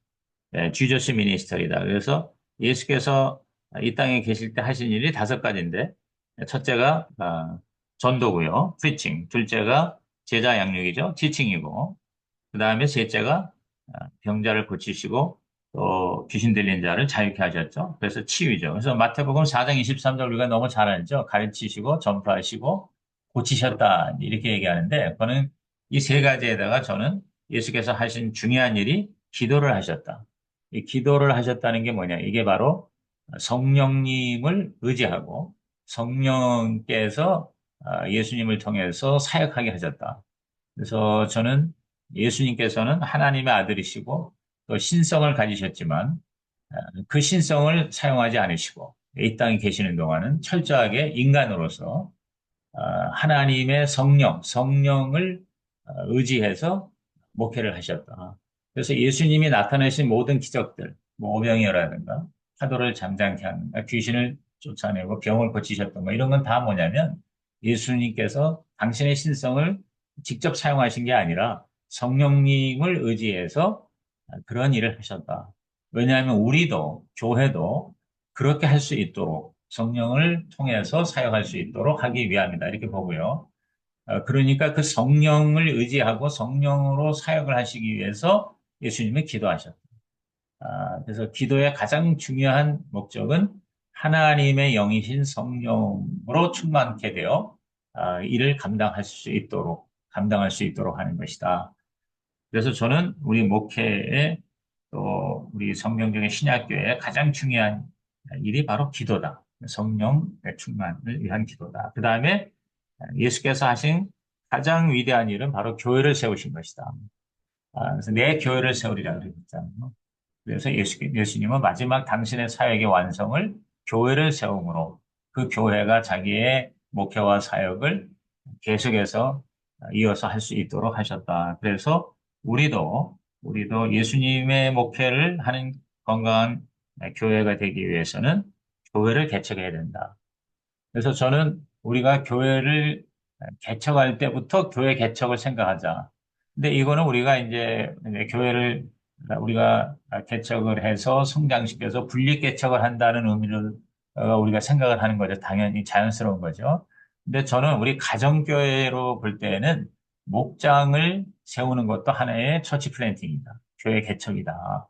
주저스 미니스터리다. 그래서 예수께서 이 땅에 계실 때 하신 일이 5가지인데 첫째가 전도고요. 프리칭. 둘째가 제자 양육이죠. 티칭이고 그 다음에 셋째가 병자를 고치시고 또 귀신 들린 자를 자유케 하셨죠. 그래서 치유죠. 그래서 마태복음 4장 23절 우리가 너무 잘 알죠. 가르치시고 전파하시고 고치셨다 이렇게 얘기하는데 그거는 이 3가지에다가 저는 예수께서 하신 중요한 일이 기도를 하셨다. 이 기도를 하셨다는 게 뭐냐? 이게 바로 성령님을 의지하고 성령께서 예수님을 통해서 사역하게 하셨다. 그래서 저는 예수님께서는 하나님의 아들이시고 또 신성을 가지셨지만 그 신성을 사용하지 않으시고 이 땅에 계시는 동안은 철저하게 인간으로서 하나님의 성령을 의지해서 목회를 하셨다. 그래서 예수님이 나타내신 모든 기적들, 뭐 오병이어라든가 파도를 잠잠케 하는, 귀신을 쫓아내고 병을 고치셨던 거 이런 건 다 뭐냐면 예수님께서 당신의 신성을 직접 사용하신 게 아니라 성령님을 의지해서 그런 일을 하셨다. 왜냐하면 우리도 교회도 그렇게 할 수 있도록 성령을 통해서 사역할 수 있도록 하기 위함이다. 이렇게 보고요. 그러니까 그 성령을 의지하고 성령으로 사역을 하시기 위해서 예수님은 기도하셨다. 그래서 기도의 가장 중요한 목적은 하나님의 영이신 성령으로 충만케 되어 이를 감당할 수 있도록 하는 것이다. 그래서 저는 우리 목회에 또 우리 성경적인 신약교회의 가장 중요한 일이 바로 기도다. 성령의 충만을 위한 기도다. 그 다음에 예수께서 하신 가장 위대한 일은 바로 교회를 세우신 것이다. 그래서 내 교회를 세우리라 그랬잖아요. 그래서 예수님은 마지막 당신의 사역의 완성을 교회를 세움으로 그 교회가 자기의 목회와 사역을 계속해서 이어서 할 수 있도록 하셨다. 그래서 우리도 예수님의 목회를 하는 건강한 교회가 되기 위해서는 교회를 개척해야 된다. 그래서 저는 우리가 교회를 개척할 때부터 교회 개척을 생각하자. 근데 이거는 우리가 이제 교회를 우리가 개척을 해서 성장시켜서 분리 개척을 한다는 의미를 우리가 생각을 하는 거죠. 당연히 자연스러운 거죠. 근데 저는 우리 가정교회로 볼 때는 목장을 세우는 것도 하나의 처치 플랜팅이다. 교회 개척이다.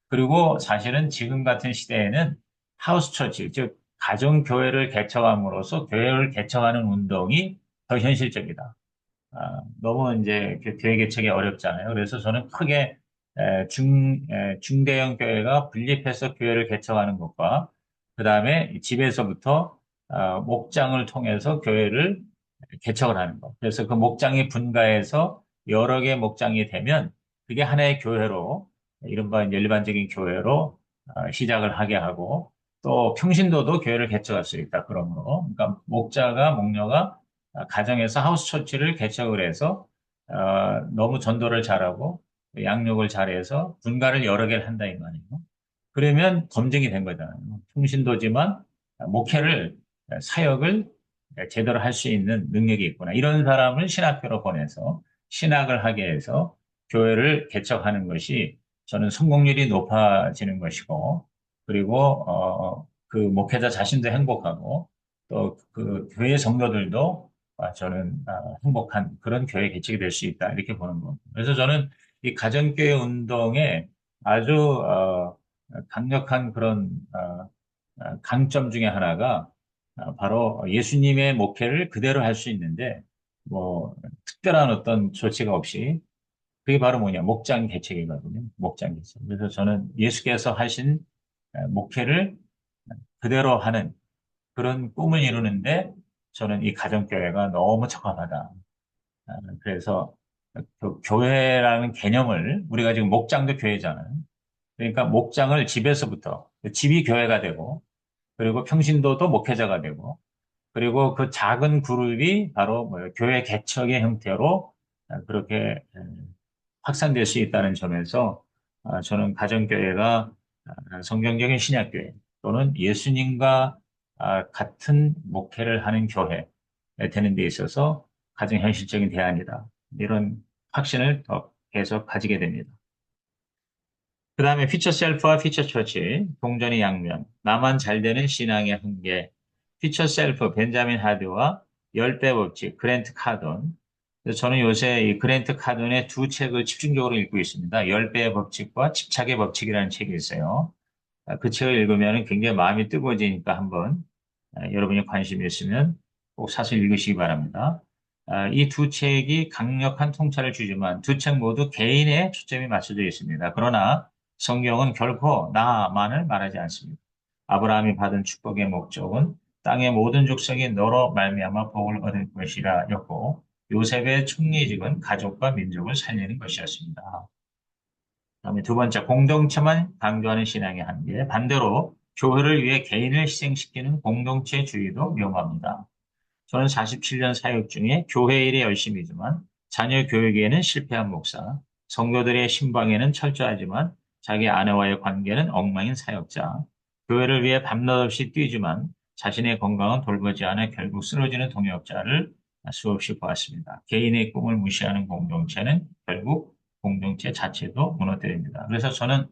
그리고 사실은 지금 같은 시대에는 하우스 처치, 즉 가정교회를 개척함으로써 교회를 개척하는 운동이 더 현실적이다. 너무 이제 교회 개척이 어렵잖아요. 그래서 저는 크게 중대형 교회가 분립해서 교회를 개척하는 것과 그 다음에 집에서부터 목장을 통해서 교회를 개척을 하는 것. 그래서 그 목장이 분가해서 여러 개의 목장이 되면 그게 하나의 교회로 이른바 이제 일반적인 교회로 시작을 하게 하고 또 평신도도 교회를 개척할 수 있다. 그러므로 그러니까 목녀가 가정에서 하우스 처치를 개척을 해서 너무 전도를 잘하고 양육을 잘해서 분가를 여러 개를 한다 이 말이에요. 그러면 검증이 된 거잖아요. 평신도지만 목회를 사역을 제대로 할 수 있는 능력이 있구나. 이런 사람을 신학교로 보내서 신학을 하게 해서 교회를 개척하는 것이 저는 성공률이 높아지는 것이고 그리고 그 목회자 자신도 행복하고 또 그 교회 성도들도 저는 행복한 그런 교회 개척이 될 수 있다 이렇게 보는 겁니다. 그래서 저는 이 가정교회 운동에 아주 강력한 그런 강점 중에 하나가 바로 예수님의 목회를 그대로 할 수 있는데 뭐 특별한 어떤 조치가 없이 그게 바로 뭐냐 목장 개척이거든요. 목장 개척. 그래서 저는 예수께서 하신 목회를 그대로 하는 그런 꿈을 이루는데 저는 이 가정교회가 너무 적합하다. 그래서 그 교회라는 개념을 우리가 지금 목장도 교회잖아요. 그러니까 목장을 집에서부터 집이 교회가 되고 그리고 평신도도 목회자가 되고 그리고 그 작은 그룹이 바로 교회 개척의 형태로 그렇게 확산될 수 있다는 점에서 저는 가정교회가 성경적인 신약교회 또는 예수님과 같은 목회를 하는 교회 되는 데 있어서 가장 현실적인 대안이다. 이런 확신을 더 계속 가지게 됩니다. 그 다음에 피처 셀프와 피처 처치, 동전의 양면, 나만 잘 되는 신앙의 한계, 피처 셀프, 벤자민 하드와 10배 법칙, 그랜트 카돈. 그래서 저는 요새 이 그랜트 카돈의 두 책을 집중적으로 읽고 있습니다. 10배의 법칙과 집착의 법칙이라는 책이 있어요. 그 책을 읽으면 굉장히 마음이 뜨거워지니까 한번 여러분이 관심이 있으면 꼭 사서 읽으시기 바랍니다. 이 두 책이 강력한 통찰을 주지만 두 책 모두 개인의 초점이 맞춰져 있습니다. 그러나 성경은 결코 나만을 말하지 않습니다. 아브라함이 받은 축복의 목적은 땅의 모든 족속이 너로 말미암아 복을 얻을 것이라 였고 요셉의 총리직은 가족과 민족을 살리는 것이었습니다. 그다음에 두 번째, 공동체만 강조하는 신앙의 한계. 반대로 교회를 위해 개인을 희생시키는 공동체주의도 위험합니다. 저는 47년 사역 중에 교회 일에 열심이지만 자녀 교육에는 실패한 목사, 성도들의 신방에는 철저하지만 자기 아내와의 관계는 엉망인 사역자, 교회를 위해 밤낮 없이 뛰지만 자신의 건강은 돌보지 않아 결국 쓰러지는 동역자를 수없이 보았습니다. 개인의 꿈을 무시하는 공동체는 결국 공동체 자체도 무너뜨립니다. 그래서 저는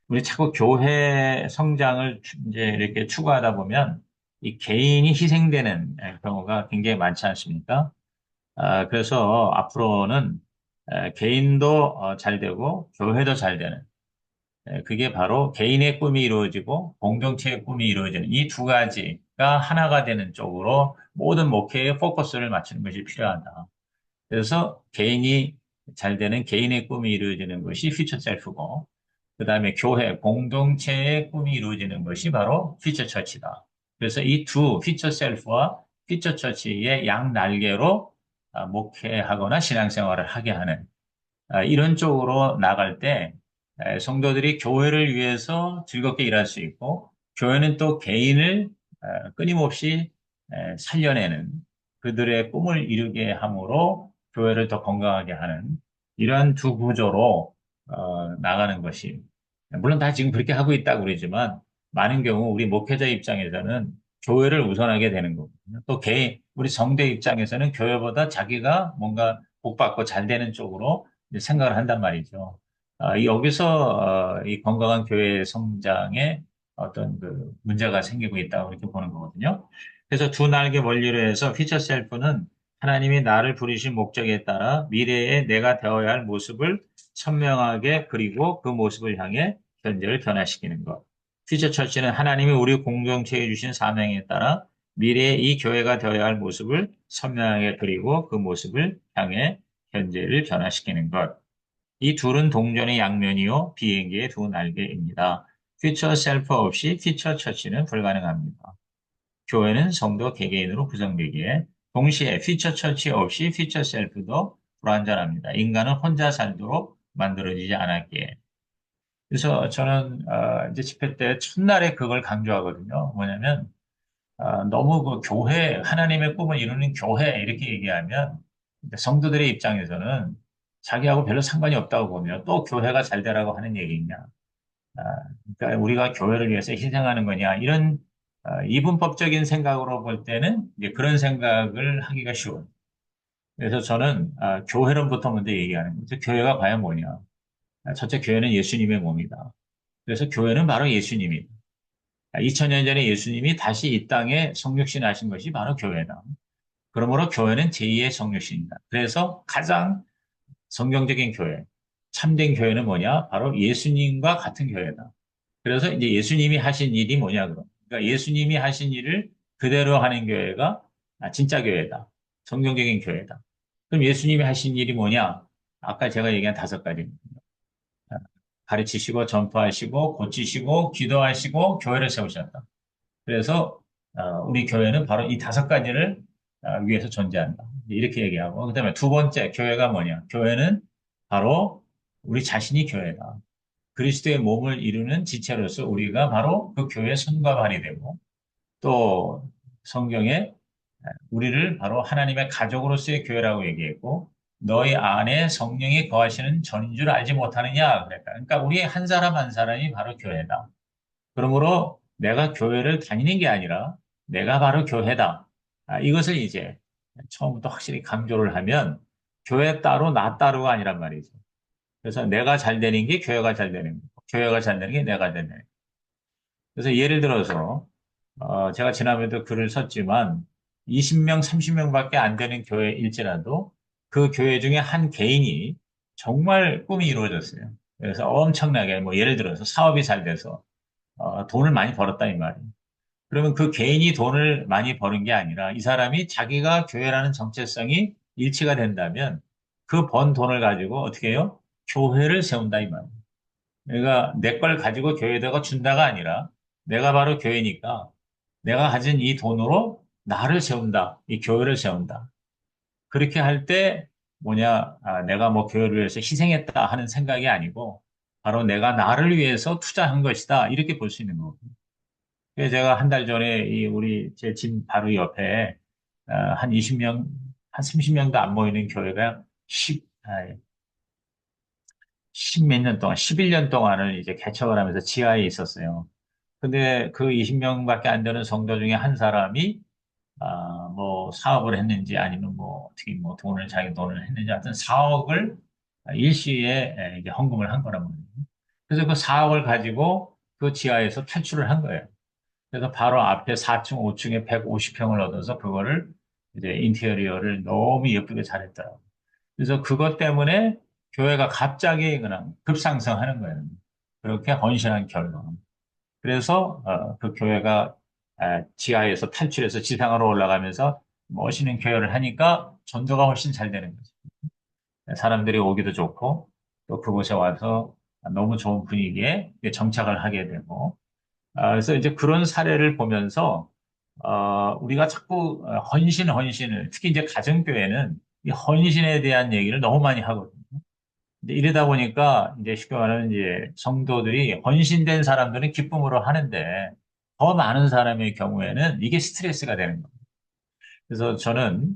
우리 자꾸 교회 성장을 이제 이렇게 추구하다 보면 이 개인이 희생되는 경우가 굉장히 많지 않습니까? 그래서 앞으로는 개인도 잘 되고 교회도 잘 되는 그게 바로 개인의 꿈이 이루어지고 공동체의 꿈이 이루어지는 이 두 가지가 하나가 되는 쪽으로 모든 목회에 포커스를 맞추는 것이 필요하다. 그래서 개인이 잘 되는 개인의 꿈이 이루어지는 것이 퓨처 셀프고 그다음에 교회 공동체의 꿈이 이루어지는 것이 바로 퓨처 처치다. 그래서 이 두 퓨처 셀프와 퓨처 처치의 양 날개로 목회하거나 신앙생활을 하게 하는 이런 쪽으로 나갈 때 성도들이 교회를 위해서 즐겁게 일할 수 있고 교회는 또 개인을 끊임없이 살려내는 그들의 꿈을 이루게 함으로 교회를 더 건강하게 하는 이러한 두 구조로 나가는 것이 물론 다 지금 그렇게 하고 있다고 그러지만 많은 경우 우리 목회자 입장에서는 교회를 우선하게 되는 거거든요. 또 개인 우리 성대 입장에서는 교회보다 자기가 뭔가 복받고 잘 되는 쪽으로 이제 생각을 한단 말이죠. 여기서 이 건강한 교회 성장에 어떤 그 문제가 생기고 있다고 이렇게 보는 거거든요. 그래서 두 날개 원리로 해서 피처 셀프는 하나님이 나를 부르신 목적에 따라 미래에 내가 되어야 할 모습을 선명하게 그리고 그 모습을 향해 현재를 변화시키는 것. 퓨처 처치는 하나님이 우리 공동체에 주신 사명에 따라 미래에 이 교회가 되어야 할 모습을 선명하게 그리고 그 모습을 향해 현재를 변화시키는 것. 이 둘은 동전의 양면이요, 비행기의 두 날개입니다. 퓨처 셀프 없이 퓨처 처치는 불가능합니다. 교회는 성도 개개인으로 구성되기에 동시에 퓨처 처치 없이 퓨처 셀프도 불완전합니다. 인간은 혼자 살도록 만들어지지 않았기에. 그래서 저는 이제 집회 때 첫날에 그걸 강조하거든요. 뭐냐면 너무 그 교회, 하나님의 꿈을 이루는 교회 이렇게 얘기하면 성도들의 입장에서는 자기하고 별로 상관이 없다고 보면 또 교회가 잘 되라고 하는 얘기냐. 아, 그러니까 우리가 교회를 위해서 희생하는 거냐. 이런 이분법적인 생각으로 볼 때는 이제 그런 생각을 하기가 쉬워요. 그래서 저는 교회론부터 먼저 얘기하는 거죠. 교회가 과연 뭐냐. 첫째, 교회는 예수님의 몸이다. 그래서 교회는 바로 예수님이다. 2000년 전에 예수님이 다시 이 땅에 성육신 하신 것이 바로 교회다. 그러므로 교회는 제2의 성육신이다. 그래서 가장 성경적인 교회, 참된 교회는 뭐냐? 바로 예수님과 같은 교회다. 그래서 이제 예수님이 하신 일이 뭐냐, 그럼. 그러니까 예수님이 하신 일을 그대로 하는 교회가 진짜 교회다. 성경적인 교회다. 그럼 예수님이 하신 일이 뭐냐? 아까 제가 얘기한 다섯 가지입니다. 가르치시고, 전파하시고, 고치시고, 기도하시고, 교회를 세우셨다. 그래서 우리 교회는 바로 이 다섯 가지를 위해서 존재한다. 이렇게 얘기하고 그다음에 두 번째 교회가 뭐냐? 교회는 바로 우리 자신이 교회다. 그리스도의 몸을 이루는 지체로서 우리가 바로 그 교회의 손과 발이 되고 또 성경에 우리를 바로 하나님의 가족으로서의 교회라고 얘기했고 너희 안에 성령이 거하시는 전인 줄 알지 못하느냐 그랬다. 그러니까 우리 한 사람 한 사람이 바로 교회다. 그러므로 내가 교회를 다니는 게 아니라 내가 바로 교회다. 이것을 이제 처음부터 확실히 강조를 하면 교회 따로 나 따로가 아니란 말이죠. 그래서 내가 잘 되는 게 교회가 잘 되는 거고 교회가 잘 되는 게 내가 되는 거예요. 그래서 예를 들어서 제가 지난번에도 글을 썼지만 20명, 30명밖에 안 되는 교회일지라도 그 교회 중에 한 개인이 정말 꿈이 이루어졌어요. 그래서 엄청나게 뭐 예를 들어서 사업이 잘 돼서 돈을 많이 벌었다 이 말이에요. 그러면 그 개인이 돈을 많이 버는 게 아니라 이 사람이 자기가 교회라는 정체성이 일치가 된다면 그 번 돈을 가지고 어떻게 해요? 교회를 세운다 이 말이에요. 그러니까 내 걸 가지고 교회에다가 준다가 아니라 내가 바로 교회니까 내가 가진 이 돈으로 나를 세운다. 이 교회를 세운다. 그렇게 할 때 뭐냐, 내가 뭐 교회를 위해서 희생했다 하는 생각이 아니고 바로 내가 나를 위해서 투자한 것이다. 이렇게 볼 수 있는 거거든요. 그래서 제가 한 달 전에 이 우리 제 집 바로 옆에 한 20명, 한 30명도 안 모이는 교회가 10몇 년 동안, 11년 동안을 이제 개척을 하면서 지하에 있었어요. 근데 그 20명밖에 안 되는 성도 중에 한 사람이 뭐 사업을 했는지 아니면 뭐 어떻게 뭐 자기 돈을 했는지 하여튼 4억을 일시에 이제 헌금을 한 거란 말이에요. 그래서 그 4억을 가지고 그 지하에서 탈출을 한 거예요. 그래서 바로 앞에 4층, 5층에 150평을 얻어서 그거를 이제 인테리어를 너무 예쁘게 잘했더라고요. 그래서 그것 때문에 교회가 갑자기 그냥 급상승하는 거예요. 그렇게 헌신한 결과. 그래서 그 교회가 지하에서 탈출해서 지상으로 올라가면서 멋있는 교회를 하니까 전도가 훨씬 잘 되는 거죠. 사람들이 오기도 좋고 또 그곳에 와서 너무 좋은 분위기에 정착을 하게 되고 그래서 이제 그런 사례를 보면서 우리가 자꾸 헌신을 특히 이제 가정교회는 이 헌신에 대한 얘기를 너무 많이 하거든요. 근데 이러다 보니까 이제 쉽게 말하면 이제 성도들이 헌신된 사람들은 기쁨으로 하는데 더 많은 사람의 경우에는 이게 스트레스가 되는 거예요. 그래서 저는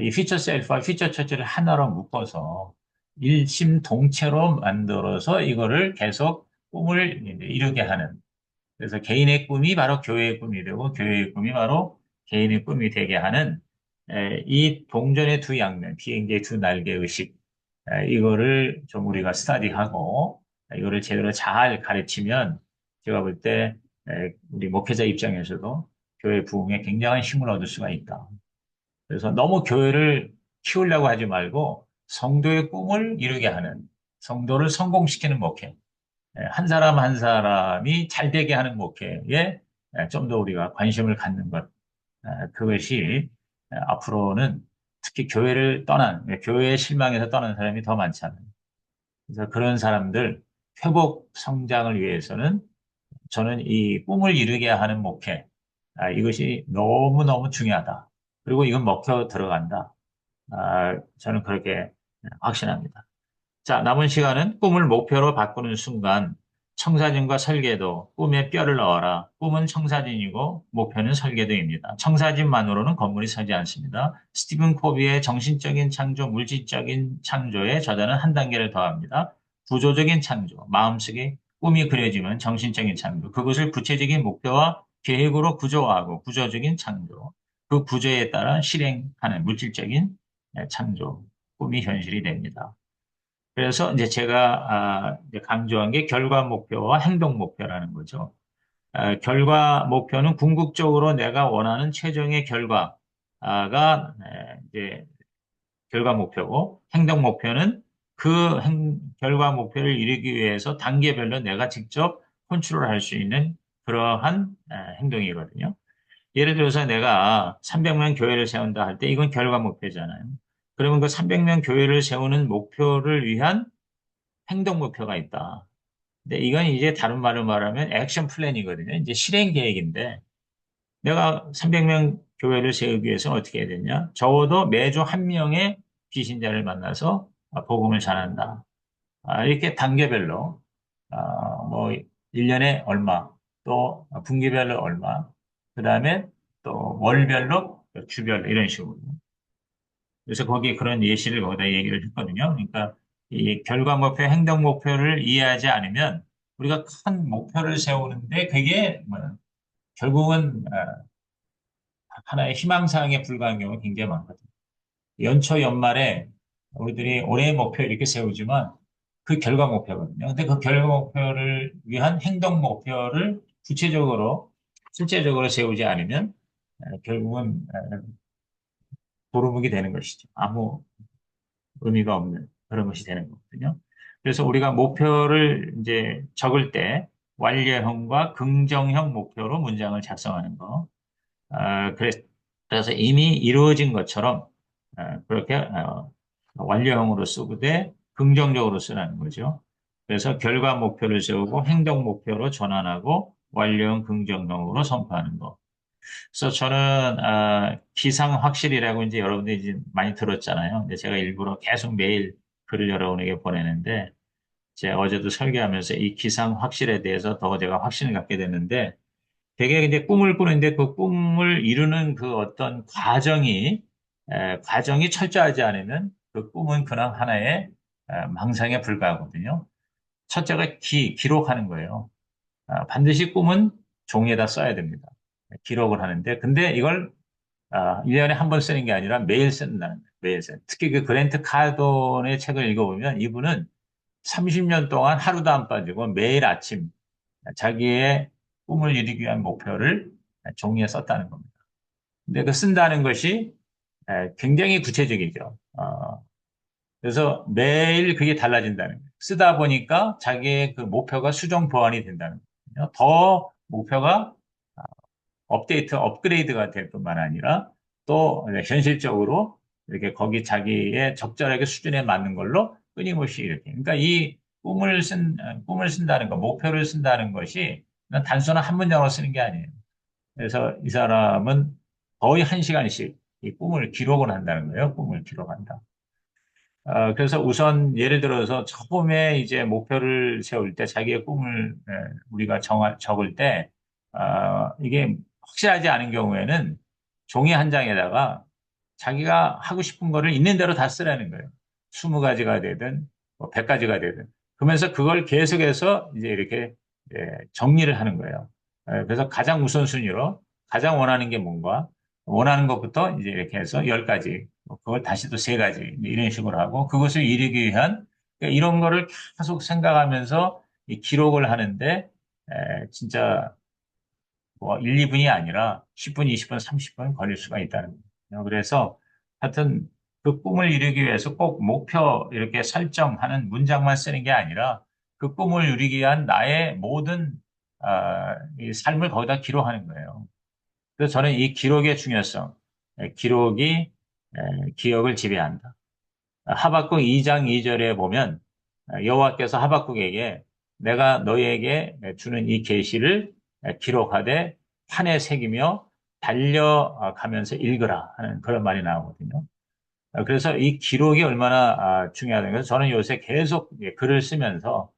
이 퓨처 셀프와 퓨처 처치를 하나로 묶어서 일심동체로 만들어서 이거를 계속 꿈을 이제 이루게 하는. 그래서 개인의 꿈이 바로 교회의 꿈이 되고 교회의 꿈이 바로 개인의 꿈이 되게 하는 이 동전의 두 양면, 비행기의 두 날개 의식 이거를 좀 우리가 스터디하고 이거를 제대로 잘 가르치면 제가 볼 때 우리 목회자 입장에서도 교회 부흥에 굉장한 힘을 얻을 수가 있다. 그래서 너무 교회를 키우려고 하지 말고 성도의 꿈을 이루게 하는 성도를 성공시키는 목회. 한 사람 한 사람이 잘 되게 하는 목회에 좀 더 우리가 관심을 갖는 것. 그것이 앞으로는 특히 교회를 떠난, 교회의 실망에서 떠난 사람이 더 많잖아요. 그래서 그런 사람들 회복 성장을 위해서는 저는 이 꿈을 이루게 하는 목회, 이것이 너무너무 중요하다. 그리고 이건 먹혀 들어간다. 저는 그렇게 확신합니다. 자, 남은 시간은 꿈을 목표로 바꾸는 순간 청사진과 설계도, 꿈에 뼈를 넣어라. 꿈은 청사진이고 목표는 설계도입니다. 청사진만으로는 건물이 서지 않습니다. 스티븐 코비의 정신적인 창조, 물질적인 창조에 저자는 한 단계를 더합니다. 구조적인 창조, 마음속에 꿈이 그려지면 정신적인 창조, 그것을 구체적인 목표와 계획으로 구조화하고 구조적인 창조, 그 구조에 따라 실행하는 물질적인 창조, 꿈이 현실이 됩니다. 그래서 이제 제가 이제 강조한 게 결과 목표와 행동 목표라는 거죠. 결과 목표는 궁극적으로 내가 원하는 최종의 결과가 이제 결과 목표고 행동 목표는 그 결과 목표를 이루기 위해서 단계별로 내가 직접 컨트롤할 수 있는 그러한 행동이거든요. 예를 들어서 내가 300명 교회를 세운다 할 때 이건 결과 목표잖아요. 그러면 그 300명 교회를 세우는 목표를 위한 행동 목표가 있다. 근데 이건 이제 다른 말로 말하면 액션 플랜이거든요. 이제 실행 계획인데 내가 300명 교회를 세우기 위해서 어떻게 해야 되냐? 적어도 매주 한 명의 비신자를 만나서 복음을 전한다. 이렇게 단계별로 뭐 1년에 얼마, 또 분기별로 얼마, 그다음에 또 월별로, 주별로 이런 식으로. 그래서 거기에 그런 예시를 거기다 얘기를 했거든요. 그러니까 이 결과 목표, 행동 목표를 이해하지 않으면 우리가 큰 목표를 세우는데 그게 결국은 하나의 희망사항에 불과한 경우가 굉장히 많거든요. 연초 연말에 우리들이 올해의 목표 이렇게 세우지만 그 결과 목표거든요. 근데 그 결과 목표를 위한 행동 목표를 구체적으로 실제적으로 세우지 않으면 결국은 도루묵이 되는 것이죠. 아무 의미가 없는 그런 것이 되는 거거든요. 그래서 우리가 목표를 이제 적을 때 완료형과 긍정형 목표로 문장을 작성하는 거. 그래서 이미 이루어진 것처럼 그렇게 완료형으로 쓰고 돼 긍정적으로 쓰라는 거죠. 그래서 결과 목표를 세우고 행동 목표로 전환하고 완료형 긍정형으로 선포하는 거. 그래서 저는 기상 확실이라고 이제 여러분들이 이제 많이 들었잖아요. 근데 제가 일부러 계속 매일 글을 여러분에게 보내는데 제가 어제도 설교하면서 이 기상 확실에 대해서 더 제가 확신을 갖게 됐는데 되게 이제 꿈을 꾸는데 그 꿈을 이루는 그 어떤 과정이 철저하지 않으면 그 꿈은 그냥 하나의 망상에 불과하거든요. 첫째가 기록하는 거예요. 반드시 꿈은 종이에다 써야 됩니다. 기록을 하는데 근데 이걸 1년에 한 번 쓰는 게 아니라 매일 쓴다는 거예요. 매일 쓰는. 특히 그 그랜트 카돈의 책을 읽어보면 이분은 30년 동안 하루도 안 빠지고 매일 아침 자기의 꿈을 이루기 위한 목표를 종이에 썼다는 겁니다. 근데 그 쓴다는 것이 굉장히 구체적이죠. 그래서 매일 그게 달라진다는 거예요. 쓰다 보니까 자기의 그 목표가 수정 보완이 된다는 거예요. 더 목표가 업그레이드가 될 뿐만 아니라 또 현실적으로 이렇게 거기 자기의 적절하게 수준에 맞는 걸로 끊임없이 이렇게. 그러니까 이 꿈을 쓴다는 것, 목표를 쓴다는 것이 그냥 단순한 한 문장으로 쓰는 게 아니에요. 그래서 이 사람은 거의 한 시간씩 이 꿈을 기록을 한다는 거예요. 꿈을 기록한다. 그래서 우선 예를 들어서 처음에 이제 목표를 세울 때 자기의 꿈을 우리가 적을 때 이게 확실하지 않은 경우에는 종이 한 장에다가 자기가 하고 싶은 거를 있는 대로 다 쓰라는 거예요. 20가지가 되든 뭐 100가지가 되든. 그러면서 그걸 계속해서 이제 이렇게 정리를 하는 거예요. 그래서 가장 우선순위로 가장 원하는 게 뭔가 원하는 것부터 이제 이렇게 해서 10가지, 그걸 다시 또 3가지 이런 식으로 하고 그것을 이루기 위한 그러니까 이런 거를 계속 생각하면서 이 기록을 하는데 진짜 뭐 1, 2분이 아니라 10분, 20분, 30분 걸릴 수가 있다는 거예요. 그래서 하여튼 그 꿈을 이루기 위해서 꼭 목표 이렇게 설정하는 문장만 쓰는 게 아니라 그 꿈을 이루기 위한 나의 모든 이 삶을 거기다 기록하는 거예요. 그래서 저는 이 기록의 중요성, 기록이 기억을 지배한다. 하박국 2장 2절에 보면 여호와께서 하박국에게 내가 너희에게 주는 이 계시를 기록하되 판에 새기며 달려가면서 읽으라 하는 그런 말이 나오거든요. 그래서 이 기록이 얼마나 중요하다는 것을 저는 요새 계속 글을 쓰면서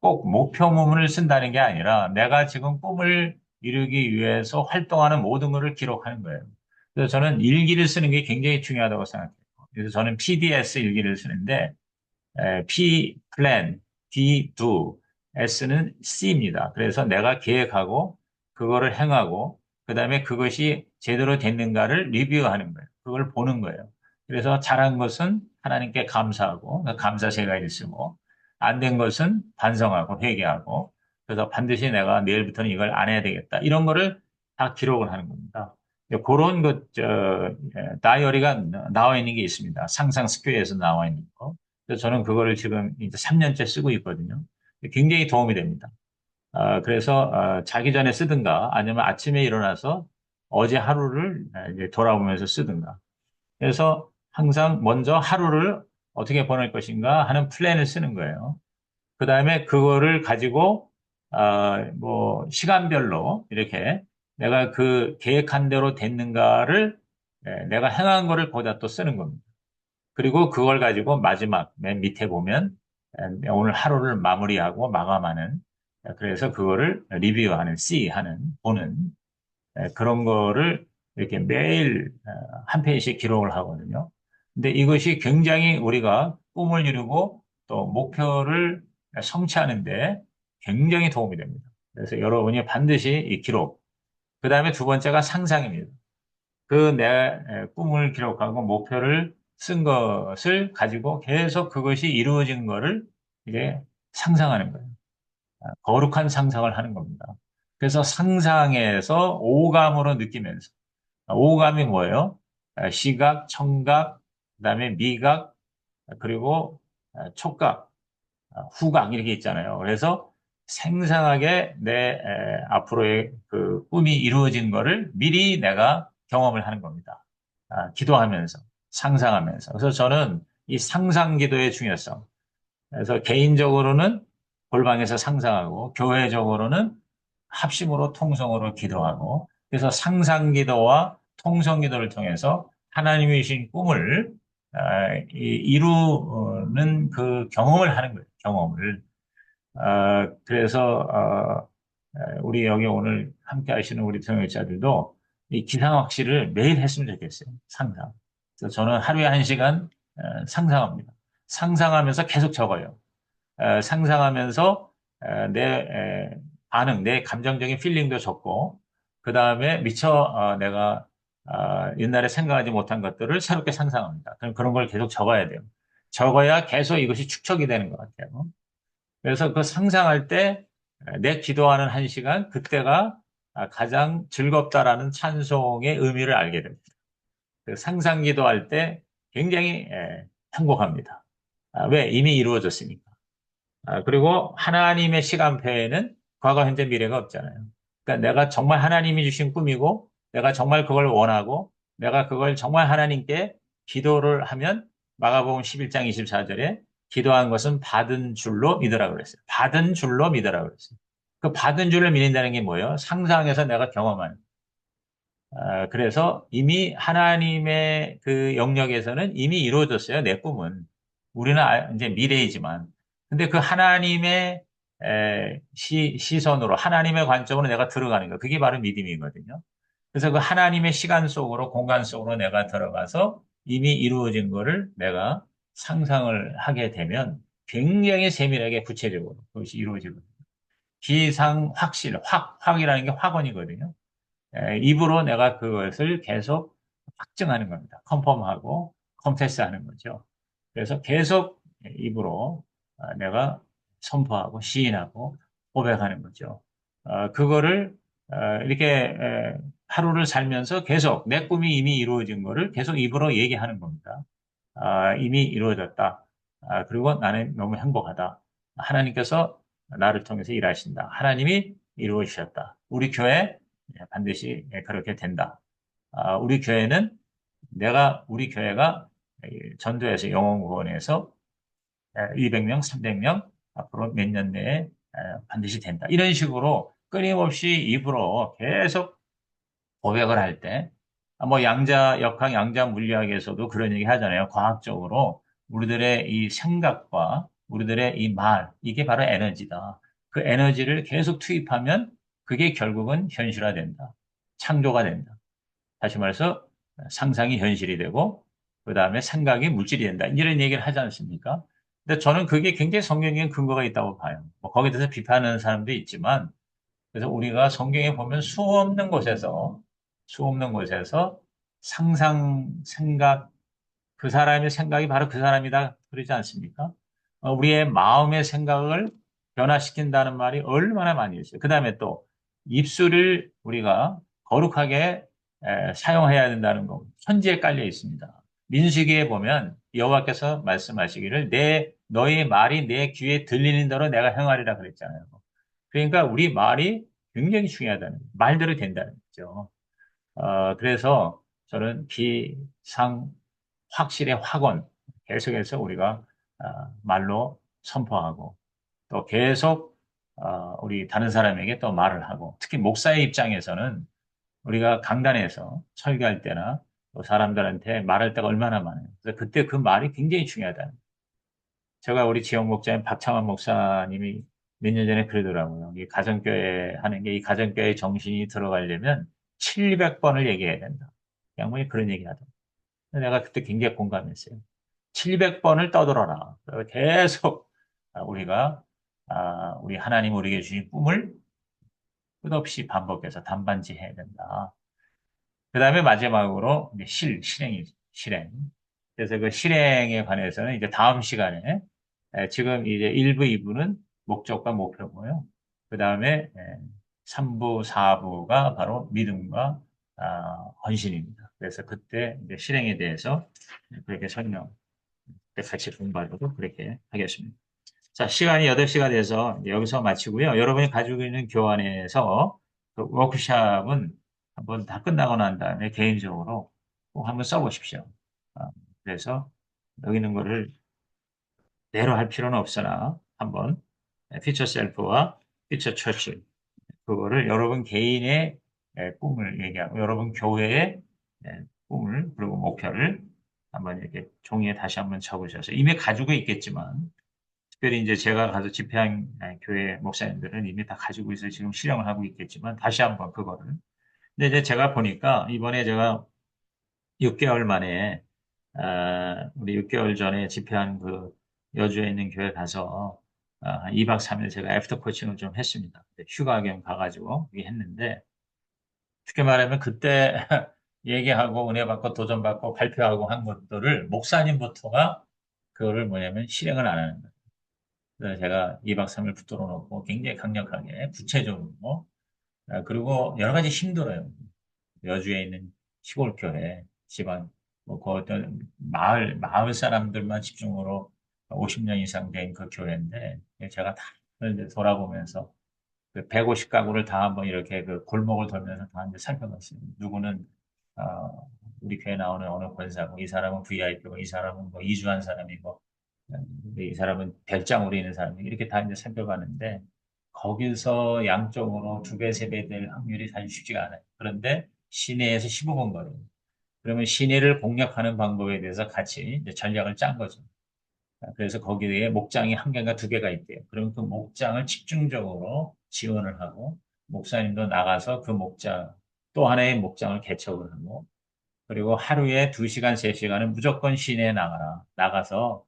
꼭 목표문을 쓴다는 게 아니라 내가 지금 꿈을 이루기 위해서 활동하는 모든 것을 기록하는 거예요. 그래서 저는 일기를 쓰는 게 굉장히 중요하다고 생각해요. 그래서 저는 PDS 일기를 쓰는데 P, plan, D, do, S는 C입니다. 그래서 내가 계획하고 그거를 행하고 그다음에 그것이 제대로 됐는가를 리뷰하는 거예요. 그걸 보는 거예요. 그래서 잘한 것은 하나님께 감사하고 감사 세 가지 쓰고 안 된 것은 반성하고 회개하고 그래서 반드시 내가 내일부터는 이걸 안 해야 되겠다. 이런 거를 다 기록을 하는 겁니다. 그런 다이어리가 나와 있는 게 있습니다. 상상 스퀘어에서 나와 있는 거. 그래서 저는 그거를 지금 이제 3년째 쓰고 있거든요. 굉장히 도움이 됩니다. 그래서 자기 전에 쓰든가 아니면 아침에 일어나서 어제 하루를 이제 돌아보면서 쓰든가. 그래서 항상 먼저 하루를 어떻게 보낼 것인가 하는 플랜을 쓰는 거예요. 그 다음에 그거를 가지고 뭐 시간별로 이렇게 내가 그 계획한 대로 됐는가를 내가 행한 거를 거기다 또 쓰는 겁니다. 그리고 그걸 가지고 마지막 맨 밑에 보면 오늘 하루를 마무리하고 마감하는 그래서 그거를 리뷰하는 C 하는 보는 그런 거를 이렇게 매일 한 페이지씩 기록을 하거든요. 근데 이것이 굉장히 우리가 꿈을 이루고 또 목표를 성취하는데 굉장히 도움이 됩니다. 그래서 여러분이 반드시 이 기록, 그 다음에 두 번째가 상상입니다. 그 내 꿈을 기록하고 목표를 쓴 것을 가지고 계속 그것이 이루어진 거를 이제 상상하는 거예요. 거룩한 상상을 하는 겁니다. 그래서 상상에서 오감으로 느끼면서 오감이 뭐예요? 시각, 청각, 그다음에 미각, 그리고 촉각, 후각 이렇게 있잖아요. 그래서 생생하게 내 앞으로의 그 꿈이 이루어진 거를 미리 내가 경험을 하는 겁니다. 기도하면서, 상상하면서. 그래서 저는 이 상상 기도의 중요성. 그래서 개인적으로는 골방에서 상상하고, 교회적으로는 합심으로 통성으로 기도하고, 그래서 상상 기도와 통성 기도를 통해서 하나님이 주신 꿈을 이루는 그 경험을 하는 거예요. 경험을. 그래서 우리 여기 오늘 함께 하시는 우리 동역자들도 이 기상학習을 매일 했으면 좋겠어요. 상상. 그래서 저는 하루에 1시간 상상합니다. 상상하면서 계속 적어요. 상상하면서 내 반응, 내 감정적인 필링도 적고, 그 다음에 미처 내가 옛날에 생각하지 못한 것들을 새롭게 상상합니다. 그럼 그런 걸 계속 적어야 돼요. 적어야 계속 이것이 축적이 되는 것 같아요. 그래서 그 상상할 때 내 기도하는 1시간, 그때가 가장 즐겁다라는 찬송의 의미를 알게 됩니다. 그 상상 기도할 때 굉장히 행복합니다. 왜? 이미 이루어졌으니까. 그리고 하나님의 시간표에는 과거, 현재, 미래가 없잖아요. 그러니까 내가 정말 하나님이 주신 꿈이고, 내가 정말 그걸 원하고, 내가 그걸 정말 하나님께 기도를 하면, 마가복음 11장 24절에 기도한 것은 받은 줄로 믿으라고 그랬어요. 받은 줄로 믿으라고 그랬어요. 그 받은 줄을 믿는다는 게 뭐예요? 상상해서 내가 경험하는. 그래서 이미 하나님의 그 영역에서는 이미 이루어졌어요. 내 꿈은. 우리는 이제 미래이지만. 근데 그 하나님의 시선으로, 하나님의 관점으로 내가 들어가는 거. 그게 바로 믿음이거든요. 그래서 그 하나님의 시간 속으로, 공간 속으로 내가 들어가서 이미 이루어진 거를 내가 상상을 하게 되면 굉장히 세밀하게 구체적으로 그것이 이루어지거든요. 기상 확실, 확이라는 게 확언이거든요. 입으로 내가 그것을 계속 확증하는 겁니다. 컨펌하고 컨페스하는 거죠. 그래서 계속 입으로 내가 선포하고 시인하고 고백하는 거죠. 그거를 이렇게 하루를 살면서 계속 내 꿈이 이미 이루어진 거를 계속 입으로 얘기하는 겁니다. 이미 이루어졌다. 그리고 나는 너무 행복하다. 하나님께서 나를 통해서 일하신다. 하나님이 이루어주셨다. 우리 교회 반드시 그렇게 된다. 우리 교회는 우리 교회가 전도에서 영혼 구원에서 200명, 300명 앞으로 몇 년 내에 반드시 된다. 이런 식으로 끊임없이 입으로 계속 고백을 할 때, 뭐 양자 역학, 양자 물리학에서도 그런 얘기 하잖아요. 과학적으로 우리들의 이 생각과 우리들의 이 말, 이게 바로 에너지다. 그 에너지를 계속 투입하면 그게 결국은 현실화된다. 창조가 된다. 다시 말해서 상상이 현실이 되고 그 다음에 생각이 물질이 된다. 이런 얘기를 하지 않습니까? 근데 저는 그게 굉장히 성경에 근거가 있다고 봐요. 뭐 거기에 대해서 비판하는 사람도 있지만 그래서 우리가 성경에 보면 수없는 곳에서 상상, 생각, 그 사람의 생각이 바로 그 사람이다. 그러지 않습니까? 우리의 마음의 생각을 변화시킨다는 말이 얼마나 많이 있어요. 그 다음에 또 입술을 우리가 거룩하게 사용해야 된다는 거. 천지에 깔려 있습니다. 민수기에 보면 여호와께서 말씀하시기를 너의 말이 내 귀에 들리는 대로 내가 행하리라 그랬잖아요. 그러니까 우리 말이 굉장히 중요하다는 거예요. 말대로 된다는 거죠. 그래서 저는 기상 확실의 확언 계속해서 우리가 말로 선포하고 또 계속 우리 다른 사람에게 또 말을 하고 특히 목사의 입장에서는 우리가 강단에서 설교할 때나 또 사람들한테 말할 때가 얼마나 많아요. 그래서 그때 그 말이 굉장히 중요하다는 거예요. 제가 우리 지역 목자인 박창환 목사님이 몇 년 전에 그러더라고요. 이 가정교회 하는 게 이 가정교회 정신이 들어가려면 700번을 얘기해야 된다. 양반이 그런 얘기 하더라고요. 내가 그때 굉장히 공감했어요. 700번을 떠들어라. 계속 우리가 우리 하나님 우리에게 주신 꿈을 끝없이 반복해서 단반지 해야 된다. 그 다음에 마지막으로 이제 실행이죠. 실행. 그래서 그 실행에 관해서는 이제 다음 시간에 지금 이제 1부, 2부는 목적과 목표고요. 그 다음에 3부, 4부가 바로 믿음과 헌신입니다. 그래서 그때 이제 실행에 대해서 그렇게 설명, 같이 공부하도록 그렇게 하겠습니다. 자, 시간이 8시가 돼서 여기서 마치고요. 여러분이 가지고 있는 교환에서 그 워크샵은 한번 다 끝나고 난 다음에 개인적으로 꼭 한번 써보십시오. 그래서 여기 있는 거를 대로 할 필요는 없으나 한번 피처 셀프와 피처 처치 그거를 여러분 개인의 꿈을 얘기하고 여러분 교회의 꿈을 그리고 목표를 한번 이렇게 종이에 다시 한번 적으셔서 이미 가지고 있겠지만 특별히 이제 제가 가서 집회한 교회 목사님들은 이미 다 가지고 있어서 지금 실행을 하고 있겠지만 다시 한번 그거를. 근데 이제 제가 보니까 이번에 제가 6개월 만에 우리 6개월 전에 집회한 그 여주에 있는 교회 가서 한 2박 3일 제가 애프터 코칭을 좀 했습니다. 휴가 겸 가가지고 했는데 쉽게 말하면 그때 얘기하고 은혜 받고 도전 받고 발표하고 한 것들을 목사님부터가 그거를 뭐냐면 실행을 안 하는 거예요. 그래서 제가 2박 3일 붙들어 놓고 굉장히 강력하게 구체적으로 그리고 여러 가지 힘들어요. 여주에 있는 시골 교회, 집안, 뭐, 그 어떤 마을 사람들만 집중으로 50년 이상 된 그 교회인데, 제가 다 이제 돌아보면서 그 150가구를 다 한번 이렇게 그 골목을 돌면서 다 이제 살펴봤어요. 누구는, 우리 교회 나오는 어느 권사고, 이 사람은 VIP고, 이 사람은 뭐 이주한 사람이고, 이 사람은 별장으로 있는 사람이 이렇게 다 이제 살펴봤는데, 거기서 양쪽으로 두 배, 세 배 될 확률이 사실 쉽지가 않아요. 그런데 시내에서 15분 거리. 그러면 시내를 공략하는 방법에 대해서 같이 이제 전략을 짠 거죠. 그래서 거기에 목장이 한 개가 두 개가 있대요. 그러면 그 목장을 집중적으로 지원을 하고, 목사님도 나가서 그 목장, 또 하나의 목장을 개척을 하고, 그리고 하루에 2시간, 3시간은 무조건 시내에 나가라. 나가서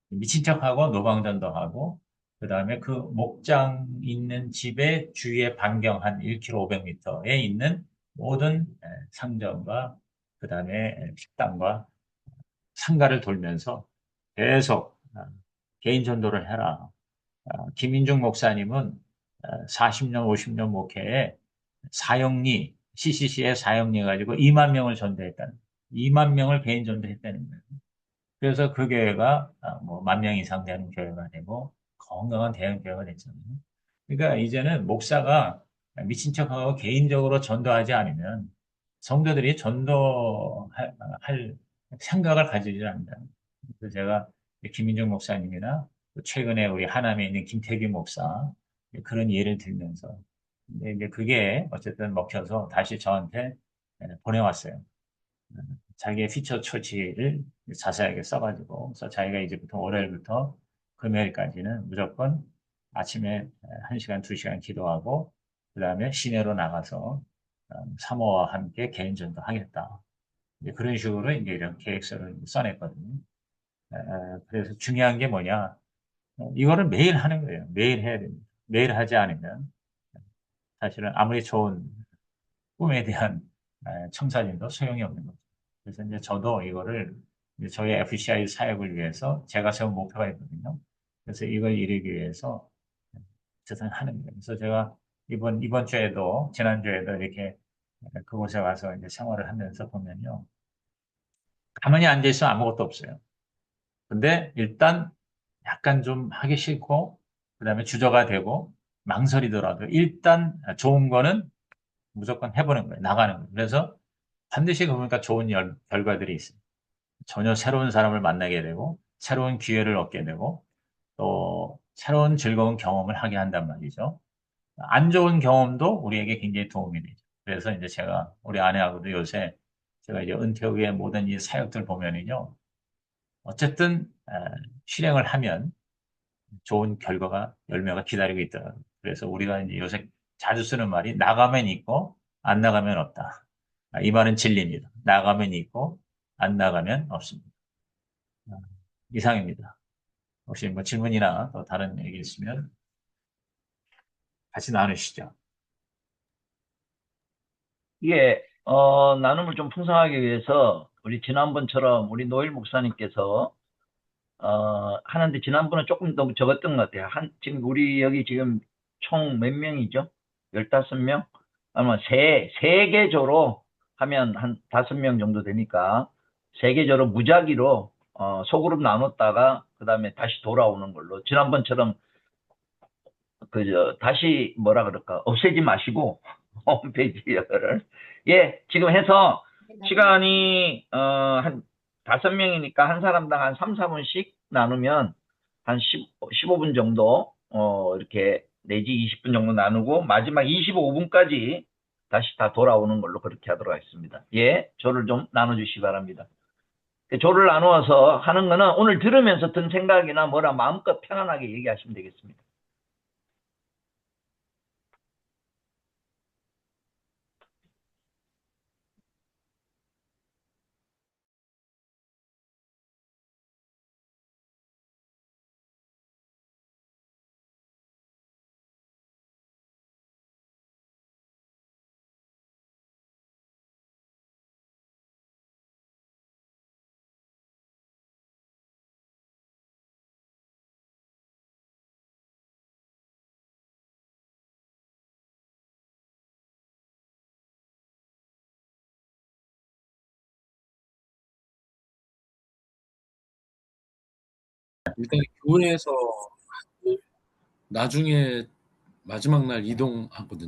미친 척하고 노방전도 하고, 그 다음에 그 목장 있는 집의 주위에 반경 한 1km 500m에 있는 모든 상점과 그 다음에 식당과 상가를 돌면서 계속 개인 전도를 해라. 김인중 목사님은 40년, 50년 목회에 사형리, CCC에 사형리 가지고 2만 명을 전도했다는, 2만 명을 개인 전도했다는 거예요. 그래서 그 교회가 뭐 1만 명 이상 되는 교회가 되고 건강한 대형 교회가 됐잖아요. 그러니까 이제는 목사가 미친 척하고 개인적으로 전도하지 않으면 성도들이 전도할 생각을 가지지 않는다. 그래서 제가 김민종 목사님이나 또 최근에 우리 하남에 있는 김태규 목사 그런 예를 들면서 근데 이제 그게 어쨌든 먹혀서 다시 저한테 보내왔어요. 자기의 피처 처치를 자세하게 써가지고, 그래서 자기가 이제부터 월요일부터 금요일까지는 무조건 아침에 1시간, 2시간 기도하고, 그 다음에 시내로 나가서 사모와 함께 개인전도 하겠다. 이제 그런 식으로 이제 이런 계획서를 써냈거든요. 그래서 중요한 게 뭐냐. 이거를 매일 하는 거예요. 매일 해야 됩니다. 매일 하지 않으면 사실은 아무리 좋은 꿈에 대한 청사진도 소용이 없는 거죠. 그래서 이제 저도 이거를 이제 저희 FCI 사역을 위해서 제가 세운 목표가 있거든요. 그래서 이걸 이루기 위해서 어쨌든 하는 거예요. 그래서 제가 이번 주에도, 지난주에도 이렇게 그곳에 와서 이제 생활을 하면서 보면요. 가만히 앉아있으면 아무것도 없어요. 근데 일단 약간 좀 하기 싫고, 그 다음에 주저가 되고, 망설이더라도 일단 좋은 거는 무조건 해보는 거예요. 나가는 거예요. 그래서 반드시 그러니까 좋은 결과들이 있어요. 전혀 새로운 사람을 만나게 되고, 새로운 기회를 얻게 되고, 또 새로운 즐거운 경험을 하게 한단 말이죠. 안 좋은 경험도 우리에게 굉장히 도움이 되죠. 그래서 이제 제가 우리 아내하고도 요새 제가 이제 은퇴 후에 모든 이 사역들 보면은요, 어쨌든 실행을 하면 좋은 결과가 열매가 기다리고 있더라고요. 그래서 우리가 이제 요새 자주 쓰는 말이 나가면 있고 안 나가면 없다. 이 말은 진리입니다. 나가면 있고 안 나가면 없습니다. 아, 이상입니다. 혹시 뭐 질문이나 또 다른 얘기 있으면 같이 나누시죠.
이게 나눔을 좀 풍성하기 위해서 우리 지난번처럼 우리 노일 목사님께서 하는데 지난번은 조금 너무 적었던 것 같아요. 지금 우리 여기 지금 총 몇 명이죠? 15명? 아마 세 개조로 하면 한 5명 정도 되니까 세 개조로 무작위로 소그룹 나눴다가 그다음에 다시 돌아오는 걸로 지난번처럼 다시 뭐라 그럴까 없애지 마시고 홈페이지를 예 지금 해서 시간이 한 5명이니까 한 사람당 한 3, 4분씩 나누면 한 15분 정도 이렇게 내지 20분 정도 나누고 마지막 25분까지 다시 다 돌아오는 걸로 그렇게 하도록 하겠습니다. 예, 조를 좀 나눠주시기 바랍니다. 조를 나누어서 하는 거는 오늘 들으면서 든 생각이나 뭐라 마음껏 편안하게 얘기하시면 되겠습니다.
일단 교회에서 하고 나중에 마지막 날 이동하거든요.